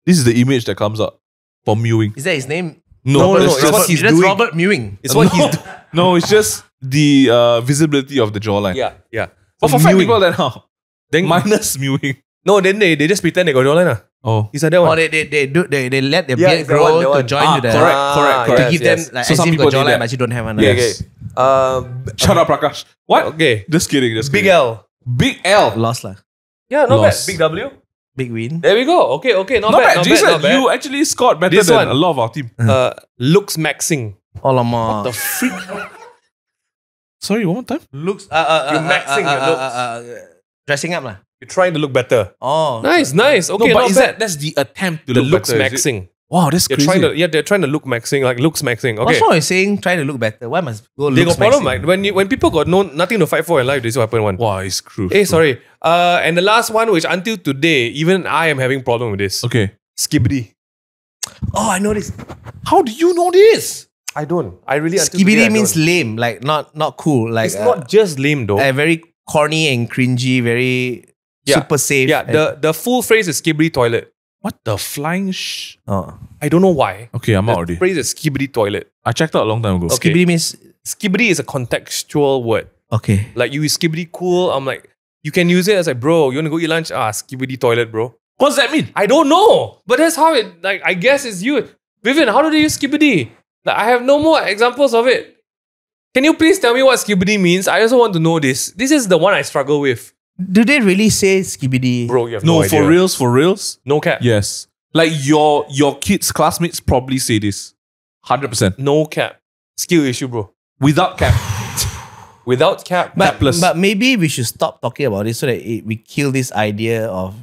this is the image that comes up for mewing. Is that his name? No, it's it's just- what he's That's doing. Robert Mewing. It's what no, he's doing. no, it's just the visibility of the jawline. Yeah. But So for fat mewing. people, then how? Then, Minus mewing. no, then they just pretend they got jawline. Oh. He's like that Or one. they let their Yeah, beard it's the grow one, the to one. join to the correct. to yes, give yes. them like So as some if you people got need jawline that. but you don't have one. Yes. Okay. Shut up, Prakash. What? Okay. Just kidding. Big L. Big L. Lost lah. Yeah, not Lost. bad. Big W. Big win. There we go. Okay. Not, Not bad. bad, Jason. Not bad. You actually scored better This than one. a lot of our team. Looks maxing. Alamak. The freak. Sorry, one more time. Looks You're maxing your looks. Dressing up lah. You're trying to look better. Oh. Nice. Okay, no, but not is bad. that's the attempt to The look looks better, is it? maxing. Wow, that's They're crazy. they're trying to look maxing, like looks maxing. Okay. What's wrong with saying trying to look better? Why must go They looks got problem, maxing? like when people got nothing to fight for in life, this will happen one. Wow, it's true. Hey, sorry. And the last one, which until today, even I am having problem with this. Okay. Skibidi. Oh, I know this. How do you know this? I don't. I really until today, Skibidi I means don't. lame, like not cool. Like It's not just lame though. very corny and cringy, very Yeah. super safe. Yeah, the full phrase is skibidi toilet. What the flying oh. I don't know why. Okay, I'm out The already. phrase is skibidi toilet. I checked out a long time ago. Okay. Skibidi means Skibidi is a contextual word. okay. Like you skibidi cool. I'm like, you can use it as like, bro, you want to go eat lunch? Skibidi toilet, bro. What does that mean? I don't know. But that's how it, like, I guess it's you. Vivian, how do they use skibidi? Like, I have no more examples of it. Can you please tell me what skibidi means? I also want to know this. This is the one I struggle with. Do they really say skibidi? Bro, you have No, no, idea. for reals? No cap. Yes. Like your kids' classmates probably say this. 100%. No cap. Skill issue, bro. Without cap. Without cap. But maybe we should stop talking about this so that we kill this idea of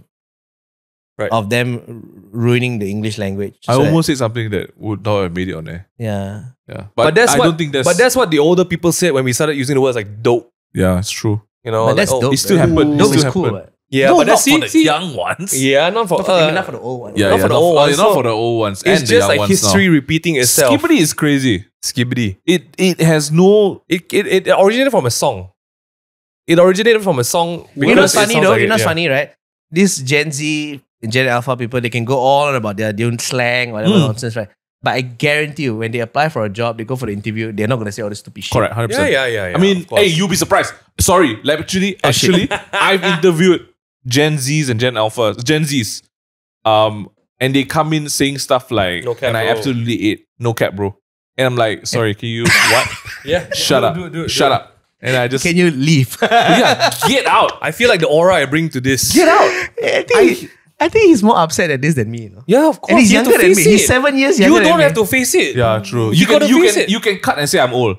Right. of them ruining the English language. I So that- almost said something that would not have made it on there. yeah. Yeah. But that's I what, don't think that's... But that's what the older people said when we started using the words like dope. Yeah, it's true. You know, But like, that's oh, dope. it still happened. It Dope still is happened. cool. Right? Yeah, no, but not that's for the young ones. Yeah, not for Maybe not for the old one. Yeah, Not for the old ones. Not So for the old ones. It's and the just young like ones history now. repeating itself. Skibidi is crazy. Skibidi. It has no... It originated from a song. It originated from a song. You know because what's it funny sounds though? like You it, know what's yeah. funny, right? This Gen Z, Gen Alpha people, they can go on about their own slang, whatever nonsense, right? But I guarantee you, when they apply for a job, they go for the interview, they're not going to say all this stupid shit. Correct, 100%. Yeah. I mean, of course. hey, you'll be surprised. Sorry, like, actually, I've interviewed Gen Zs and Gen Alphas, Gen Zs, and they come in saying stuff like, No cap, and I bro. absolutely ate, no cap, bro. And I'm like, sorry, can you, what? yeah. Shut up. Do Shut it. up. And I just, Can you leave? yeah, get out. I feel like the aura I bring to this. Get out. I I think he's more upset at this than me. Yeah, of course. And he's You have younger to than face me. it. He's 7 years younger You than don't me. have to face it. Yeah, true. You gotta face it. You can cut and say I'm old.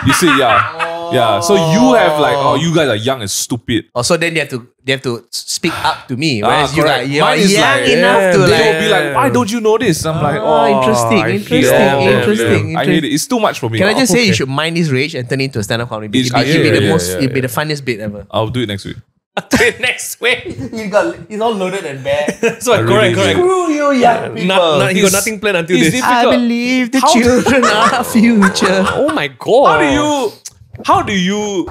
You see, yeah. So you have like, you guys are young and stupid. Also, then they have to speak up to me. Whereas you correct. like, you're Mine is young like, enough to They like. will be like, why don't you know this? I'm like, interesting, I hate interesting, it. I hate it. It's too much for me. Can I just say you should mind this rage and turn it into a stand-up comedy? It'd be the funniest bit ever. I'll do it next week. Next week, he's all loaded and bad. So correct. Screw you, young people. He got nothing planned until this. I believe the children are our future. Oh my god. How do you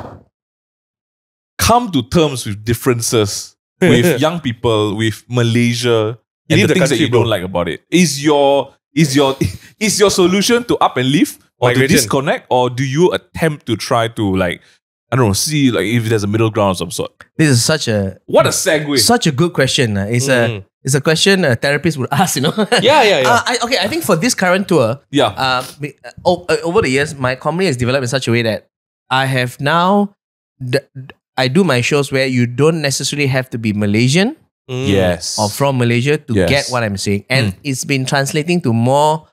come to terms with differences with young people, with Malaysia, and need the the things that country, you bro. don't like about it? Is your solution to up and leave, or to Migration. disconnect, or do you attempt to try to like, I don't know, see like if there's a middle ground of some sort? This is such a Segue. such a good question. It's a question a therapist would ask. Yeah. I think for this current tour, over the years, my comedy has developed in such a way that I have now. I do my shows where you don't necessarily have to be Malaysian Yes. or from Malaysia to Yes. get what I'm saying, and it's been translating to more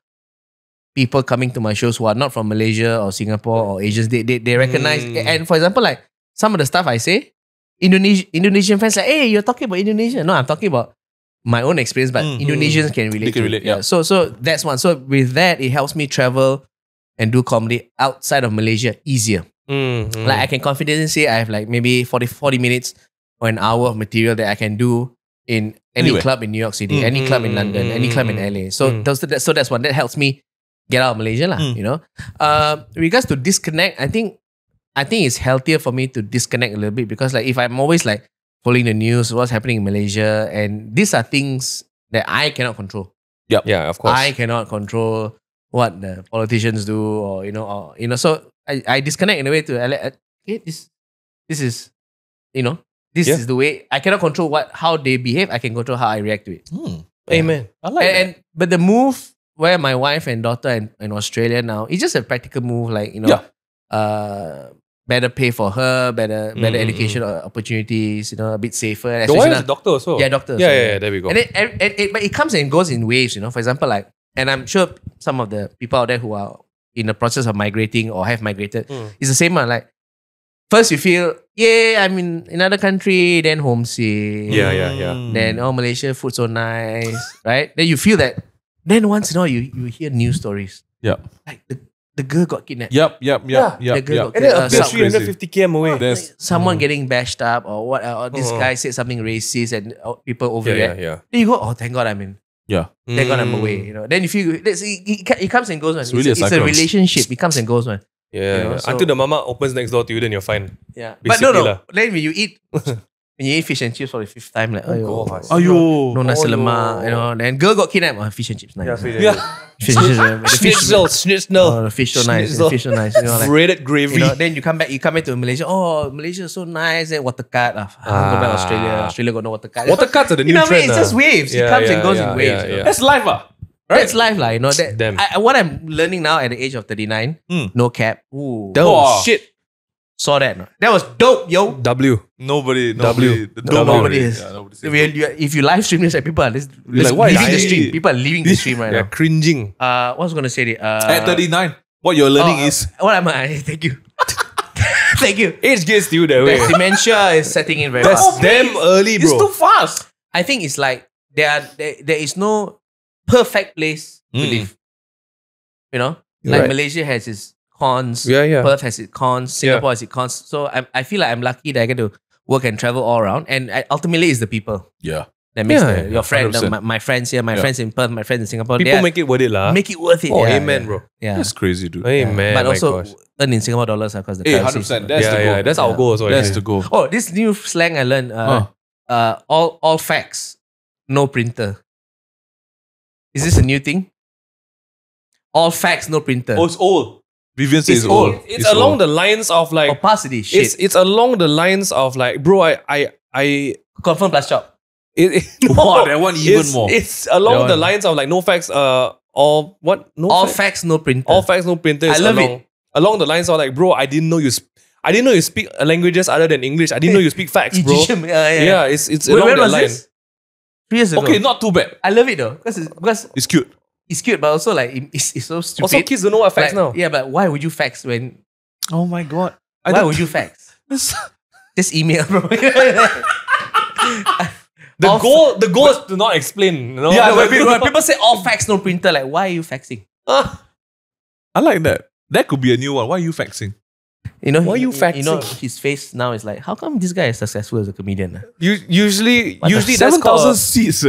people coming to my shows who are not from Malaysia or Singapore or Asians. They recognize, and for example, like some of the stuff I say, Indonesian fans like, hey, you're talking about Indonesia. No, I'm talking about my own experience, but Indonesians can relate. They can to it. relate, yeah. So that's one. So with that, it helps me travel and do comedy outside of Malaysia easier. Like I can confidently say I have like maybe 40 minutes or an hour of material that I can do in any Anywhere. club in New York City, any club in London, any club in LA. So that's one that helps me get out of Malaysia lah. You know, regards to disconnect, I think it's healthier for me to disconnect a little bit, because like if I'm always like following the news, what's happening in Malaysia, and these are things that I cannot control. Yeah, of course. I cannot control what the politicians do, or so I disconnect in a way to okay, this is this is the way. I cannot control how they behave. I can control how I react to it. Amen. I like that. But the move where my wife and daughter in Australia now, it's just a practical move, like better pay for her, better education opportunities, a bit safer. The wife is a doctor also. Yeah, doctor. Yeah, there we go. And but it comes and goes in waves, For example, like, and I'm sure some of the people out there who are in the process of migrating or have migrated, it's the same one. Like, first you feel, I'm in another country, then homesick. Yeah. Then, Malaysia, food so nice, right? Then you feel that. Then once in a while, you hear news stories. Yeah. Like the girl got kidnapped. Yep. The girl got And then kidnapped. up to 350 km away. There's Someone getting bashed up, or what? Or this guy said something racist, and people overreact. Yeah. Then you go, thank God I'm in. yeah. Thank God I'm away. Then you feel it comes and goes. Man. It's really a a cycle. relationship. It comes and goes, man. Yeah. So- Until the mama opens next door to you, then you're fine. Yeah, but Basically no. lah. Then when you eat fish and chips for the fifth time, like, gosh. Ayo. no nasi Oh, lemak, no. Then girl got kidnapped. Fish and chips, nice. Yeah. Fish and chips, the fish, Schnitzel. the fish so nice. Schnitzel. The fish so nice. Like, Breaded gravy. then you come back to Malaysia. Oh, Malaysia is so nice. Then water cut. I go back Australia. Australia got no water cut. Water cuts are the new what I mean? trend. It's just waves. It comes and goes in waves. Yeah. That's life, Right? That's life, like, that. Damn. What I'm learning now at the age of 39, no cap. Ooh, Oh, shit. saw that. No? That was dope, yo. W. Nobody. W. Nobody is. Yeah, nobody says If you live stream this, like, people are like, why is leaving the it- stream. People are leaving the stream right Yeah, now. cringing. What was I gonna say? At 39, what you're learning is What am I? Thank you. Thank you. Age gets to you that way. Dementia is setting in very That's fast. damn early, bro. it's too fast. I think it's like there is no perfect place to live. Like Right. Malaysia has its cons. Yeah. Perth has its cons. Singapore has its cons. So I feel like I'm lucky that I get to work and travel all around. And ultimately, it's the people Yeah. that makes Yeah, your friend, 100%. my friends here, my friends in Perth, my friends in Singapore. People make it worth it, lah. make it worth it. Oh, yeah, amen, yeah. bro. Yeah. That's crazy, dude. Amen. But my also gosh. earn in Singapore dollars because the Hey, currency. 100%. That's the goal. Yeah, that's our goal. Also, That's actually. the goal. Oh, this new slang I learned. All facts, no printer. Is this a new thing? All facts, no printer. Oh, it's old. Vivian says It's it's old. old. It's along the lines of like Opacity, shit. it's along the lines of like, bro, I Confirm plus chop. Wow, that one even it's, more. It's along That the one. lines of like no facts, all what? No All facts? facts, no printer. All facts, no printer. I is love along, along the lines of like, bro, I didn't know you speak languages other than English. I didn't know you speak facts, bro. Egyptian, yeah. Yeah, it's When along that was line. this? 3 years ago. Okay, not too bad. I love it though because It's cute. it's cute, but also like it's so stupid. Also, kids don't know what fax Like, now. Yeah, but why would you fax when? Oh my god. Why would you fax? Just email, bro. The goal is to not explain. You know? Yeah, when people say all fax no printer, like why are you faxing? I like that. That could be a new one. Why are you faxing? You know, Why are you You know, faxing? his face now is like, how come this guy is successful as a comedian? Usually What the- that's 7,000 called seats.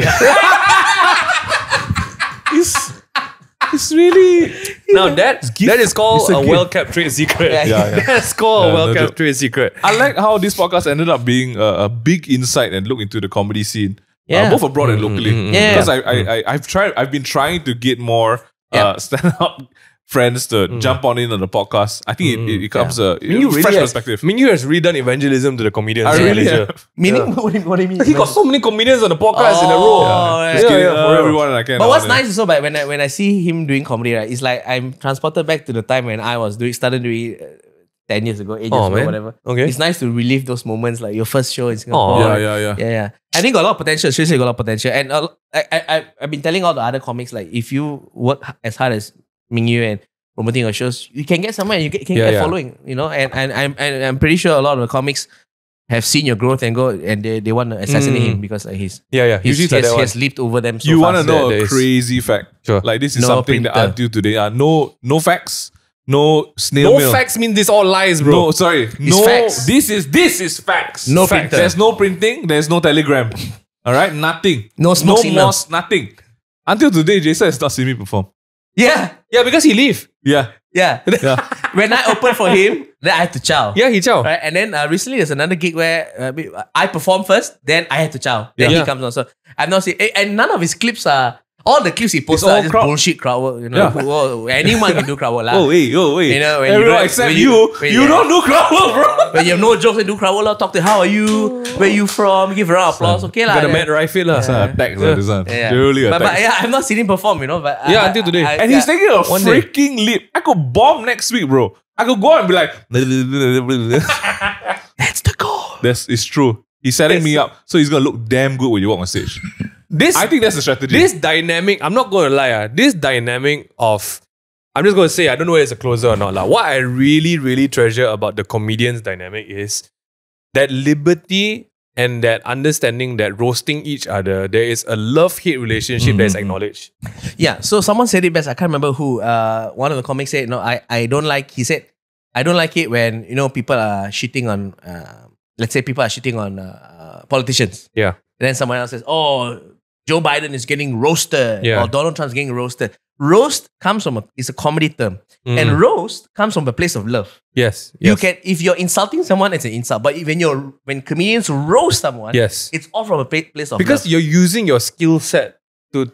It's really... now that is called It's a a gift. well-kept trade secret. Yeah. That's called a Yeah, no well-kept joke. trade secret. I like how this podcast ended up being a big insight and look into the comedy scene, Yeah. both abroad and locally. Yeah. Because I've been trying to get more stand-up friends to jump on in on the podcast. I think it becomes a fresh perspective. Ming Yue has really done evangelism to the comedians. I in really Malaysia. have. Meaning, what do you mean? He got so many comedians on the podcast in a row. Oh, Just kidding, for for real. everyone I can. But what's nice also, but when I see him doing comedy, right, it's like I'm transported back to the time when I was started doing 10 years ago, 8 years Oh, ago, man. whatever. Okay. It's nice to relive those moments, like your first show in Singapore. Yeah. I think got a lot of potential. Seriously, got a lot of potential. And I've been telling all the other comics, like if you work as hard as Ming Yue and promoting your shows, you can get somewhere. You can get following. You know, and I'm pretty sure a lot of the comics have seen your growth and they want to assassinate him because he's Usually it's like that he one. has leaped over them. So You want to fast. know That a is- crazy fact? Sure. Like this is No something that printer. until today, no facts, no snail No mail. facts mean this all lies, bro. No, sorry. No, facts. this is facts. No facts. printer. There's no printing. There's no telegram. All right, nothing. No smoke signal. Moss, nothing. Until today, Jason has not seen me perform. Yeah. Yeah, because he leave. Yeah, Yeah. yeah. When I opened for him, then I had to chow. Yeah, he chow. Right? And then recently there's another gig where I performed first, then I had to chow. Then Yeah. he comes on. So I've not seen, and none of his clips are, all the clips he posted all are just crowd. bullshit crowd work. You know, Yeah. Whoa, anyone can do crowd work. Oh wait. You know, when you Everyone don't- except when you. when You don't do crowd work, bro. When you have no jokes and do crowd work, talk to how are you, where you from, give a round of applause. Okay, lah. Got a Matt Rifle lah. This one attack, this one. Yeah. Really But attack. yeah, I've not seen him perform, you know. But Yeah, until today. And he's taking a One day. freaking leap. I could bomb next week, bro. I could go out and be like, that's the goal. it's true. He's setting me up, so he's gonna look damn good when you walk on stage. This I think that's the strategy. this dynamic, I'm not going to lie, this dynamic of, I'm just going to say, I don't know whether it's a closer or not. What I really, really treasure about the comedians dynamic is that liberty and that understanding that roasting each other, there is a love-hate relationship that is acknowledged. Yeah, so someone said it best. I can't remember who. One of the comics said, "No, I don't like." He said, "I don't like it when people are shitting on. Let's say people are shitting on politicians. Yeah. And then someone else says, "Oh, Joe Biden is getting roasted, Yeah. or Donald Trump's getting roasted." Roast comes from it's a comedy term, and roast comes from a place of love. Yes. You can, if you're insulting someone, it's an insult. But when comedians roast someone, Yes. it's all from a place of Because love. you're using your skill set to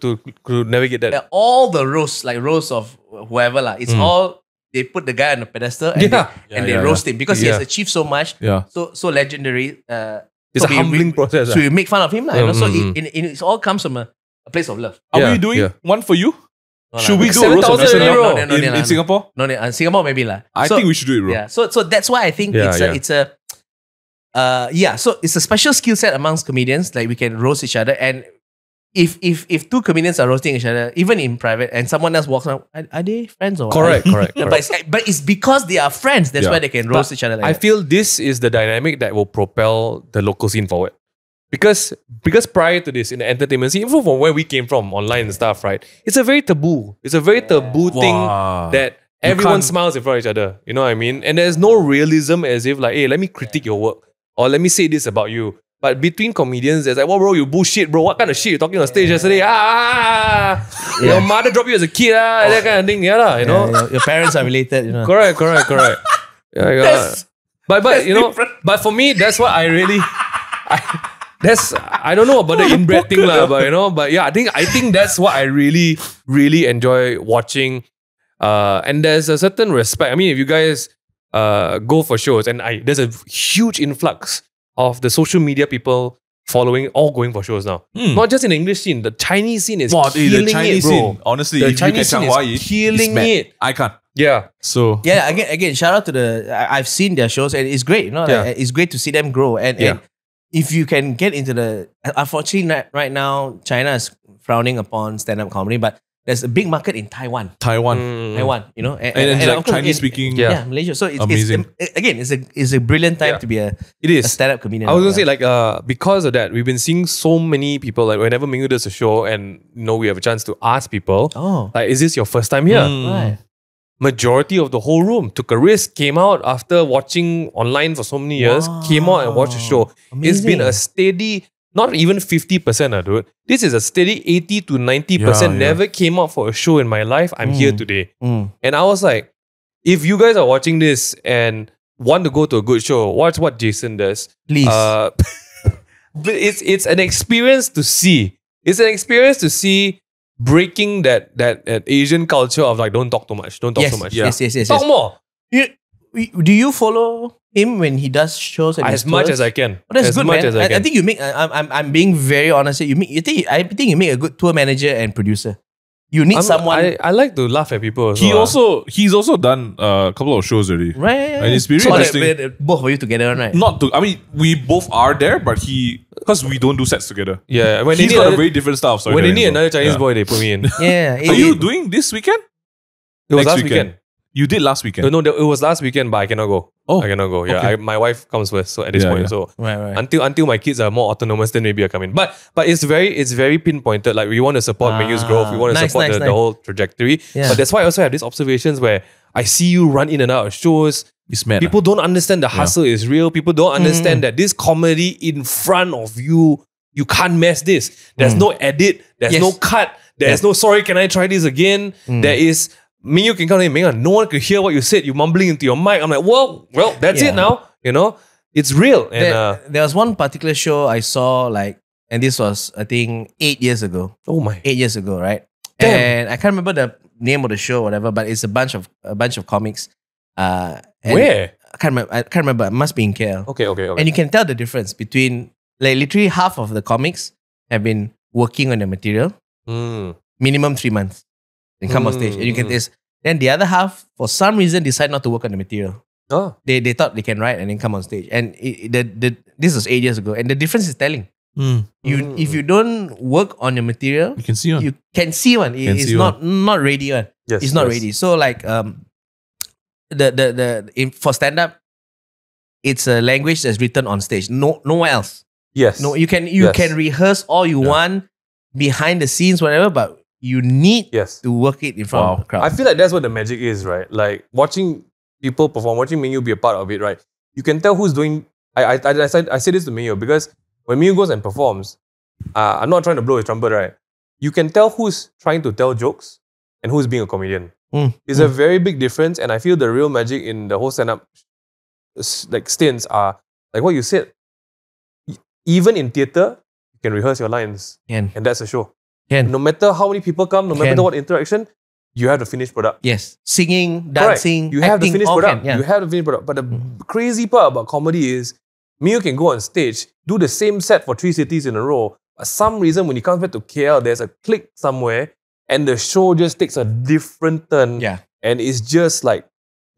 navigate that. All the roasts, like roast of whoever, it's all they put the guy on the pedestal and Yeah. they roast him because he Yeah. has achieved so much, Yeah. so legendary. It's a humbling process. So you make fun of him, you know. So Mm. it all comes from a place of love. Are Yeah, we doing yeah. one for you? No, Should no, we no. do a roast of 7,000 SNL euro. in Singapore? No, Singapore maybe lah. I think we should do it, bro. Yeah, so that's why I think Yeah, it's so it's a special skill set amongst comedians. Like we can roast each other, and if two comedians are roasting each other, even in private, and someone else walks around, are they friends or what? Correct. Yeah, but it's because they are friends. That's Yeah. why they can roast each other. Like I that. feel this is the dynamic that will propel the local scene forward. Because prior to this, in the entertainment scene, even from where we came from, online and stuff, right? It's a very taboo. It's a very taboo thing Wow. that You everyone can't- smiles in front of each other. You know what I mean? And there's no realism as if like, hey, let me critique your work. Or let me say this about you. But between comedians, there's like, well, bro, you bullshit, bro. What kind of shit you talking on stage yesterday? Your mother dropped you as a kid, that kind of thing. Yeah, lah, you know? Your parents are related, you know. Correct. Yeah. But you know, but for me, that's what I really I don't know about the inbred thing lah, but you know, but yeah, I think that's what I really, really enjoy watching. And there's a certain respect. I mean, if you guys go for shows, and there's a huge influx of the social media people following, all going for shows now. Not just in the English scene, the Chinese scene is killing the Chinese it, bro. scene. Honestly, The if Chinese you scene can is Hawaii, killing it's mad. it. I can't. Yeah. So Yeah, again, shout out to I've seen their shows and it's great, you know. Yeah. Like, it's great to see them grow and if you can get into the, unfortunately right now, China is frowning upon stand-up comedy, but there's a big market in Taiwan. Taiwan. You know, And like of course Chinese speaking. yeah, Malaysia. So it's amazing. It's a brilliant time to be a stand-up comedian. I was gonna say like because of that, we've been seeing so many people like whenever Ming Yue does a show and we have a chance to ask people, like, is this your first time here? Right. Majority of the whole room took a risk, came out after watching online for so many years, came out and watched the show. It's been a steady, not even 50%, dude. This is a steady 80 to 90%. Never came out for a show in my life. I'm here today. And I was like, if you guys are watching this and want to go to a good show, watch what Jason does. Please. But it's an experience to see. It's an experience to see breaking that Asian culture of like, don't talk too much. Don't talk too much. Yes. Talk more. Do you follow him when he does shows? As much as I can. Oh, that's as good, much man. as I can. I think you make. I'm being very honest here. I think you make a good tour manager and producer. You need someone. I like to laugh at people. He's also done a couple of shows already. Right. And it's really interesting. Both of you together, right? I mean, we both are there, but because we don't do sets together. Yeah. When he's got a very different style. When they need another Chinese boy, they put me in. Yeah. Are you doing this weekend? It was last weekend. You did last weekend. No, it was last weekend, but I cannot go. Oh, I cannot go. Yeah, okay. my wife comes first. So at this point, so right. until my kids are more autonomous, then maybe I come in. But it's very pinpointed. Like we want to support Ming Yue's growth. We want to support the whole trajectory. Yeah. But that's why I also have these observations where I see you run in and out of shows. It's mad. People don't understand the hustle is real. People don't understand that this comedy in front of you, you can't mess this. There's no edit. There's no cut. There's no sorry. Can I try this again? There is. Ming Yue can come in, no one could hear what you said. You mumbling into your mic. I'm like, well, that's it now. You know, it's real. And there was one particular show I saw, and this was, I think, 8 years ago. Oh my! 8 years ago, right? Damn. And I can't remember the name of the show or whatever, but it's a bunch of comics. Where? I can't remember. It must be in KL. Okay. And you can tell the difference between, like, literally half of the comics have been working on the material, minimum 3 months. Then come on stage. And you can taste. Then the other half, for some reason, decide not to work on the material. Oh. They thought they can write and then come on stage. And this was 8 years ago. And the difference is telling. If you don't work on your material, you can see one. You can see one. It's not ready one. Yes, it's not ready. So like for stand-up, it's a language that's written on stage. Nowhere else. Yes. No, you can rehearse all you want behind the scenes, whatever, but you need to work it in front of the crowd. I feel like that's what the magic is, right? Like watching people perform, watching Ming Yue be a part of it, right? You can tell who's doing. I say this to Ming Yue because when Ming Yue goes and performs, I'm not trying to blow his trumpet, right? You can tell who's trying to tell jokes and who's being a comedian. It's a very big difference, and I feel the real magic in the whole stand-up stints are like what you said. Even in theatre, you can rehearse your lines, and that's a show. No matter how many people come, no matter what interaction, you have the finished product. Yes. Singing, dancing, you have the finished product. You have the finished product. But the crazy part about comedy is Ming Yue can go on stage, do the same set for 3 cities in a row. For some reason, when he comes back to KL, there's a click somewhere and the show just takes a different turn. Yeah. And it's just like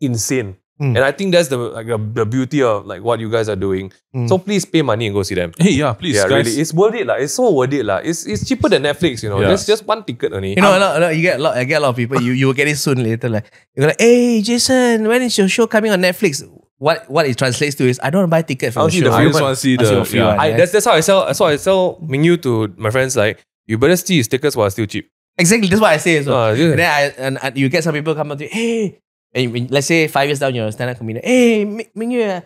insane. And I think that's the beauty of like what you guys are doing. So please pay money and go see them. Hey, please, guys. Really, it's worth it. It's so worth it. It's cheaper than Netflix, There's just one ticket only. I get a lot of people. You will get it soon later. You're like, hey, Jason, when is your show coming on Netflix? What it translates to is, I don't want to buy ticket for the show. I just want to see the free one. That's how I sell. That's why I sell Ming Yue to my friends. Like, you better see his tickets while still cheap. Exactly, that's what I say as well. And then you get some people come up to you, hey. And let's say 5 years down, you're a stand-up comedian. Hey, Ming Yue,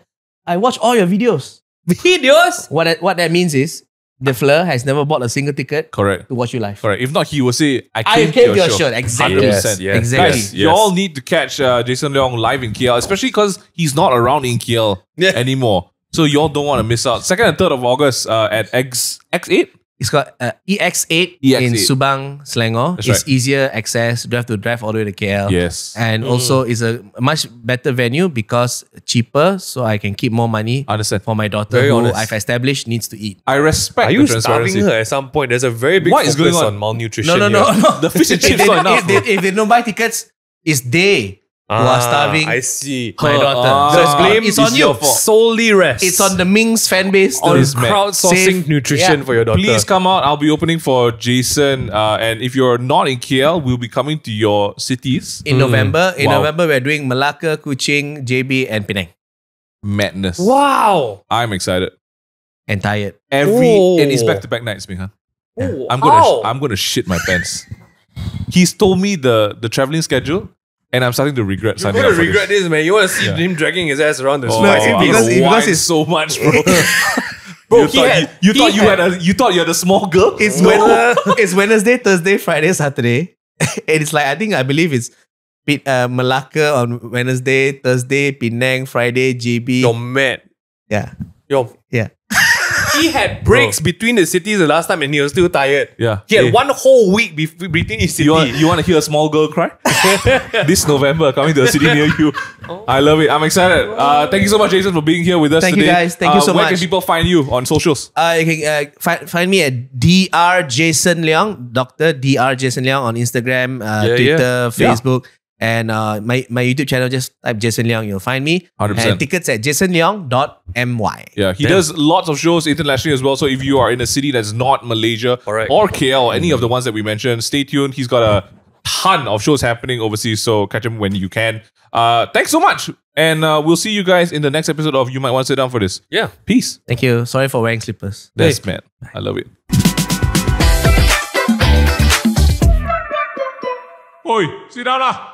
I watch all your videos. Videos? What that means is, the Fleur has never bought a single ticket to watch you live. Correct. If not, he will say, I came to your show. Exactly. 100%. Yes. Exactly. Guys, you all need to catch Jason Leong live in KL, especially because he's not around in KL anymore. So you all don't want to miss out. 2nd and 3rd of August at X8. It's got EX8 in Subang, Selangor. It's easier access. You don't have to drive all the way to KL. Yes. And also it's a much better venue because cheaper, so I can keep more money for my daughter who I've established needs to eat. I respect Are you starving her at some point? There's a very big focus on malnutrition. No. The fish and chips are enough. If they don't buy tickets, it's day. who are starving. I see. My daughter. The blame it's on is you. your fault. Solely rests. It's on the Ming's fan base to on This man. crowdsourcing Save- nutrition yeah. for your daughter. Please come out. I'll be opening for Jason. And if you're not in KL, we'll be coming to your cities. in November. In Wow. November, we're doing Malacca, Kuching, JB, and Penang. Madness. Wow. I'm excited. And tired. And it's back-to-back nights, Ming Han. Oh, I'm gonna shit my pants. He's told me the traveling schedule, and I'm starting to regret You're signing gonna up for regret this, man. You want to see him dragging his ass around the Oh, streets. I'm because- gonna because whine it's- so much, bro. Bro, you thought you had a small girl. It's it's Wednesday, Thursday, Friday, Saturday. And it's like, I believe it's Malacca on Wednesday, Thursday, Penang, Friday, JB. You're mad. Yeah. Yo, Yeah. he had breaks between the cities the last time and he was still tired. Yeah. He had Hey. 1 whole week between each city. You want to hear a small girl cry? This November, coming to a city near you. I love it. I'm excited. Thank you so much, Jason, for being here with us Thank today. you, guys. Thank you so Where much. can people find you on socials? You can find me at Dr. Jason Leong, Dr. Dr. Jason Leong on Instagram, Twitter, Facebook. And my YouTube channel, just type Jason Leong, you'll find me. 100%. And tickets at jasonleong.my. Yeah, he does lots of shows internationally as well. So if you are in a city that's not Malaysia Correct. or KL, any of the ones that we mentioned, stay tuned. He's got a ton of shows happening overseas, so catch him when you can. Thanks so much. And we'll see you guys in the next episode of You Might Want to Sit Down for This. Yeah. Peace. Thank you. Sorry for wearing slippers. That's man. I love it. Oi, sit down lah.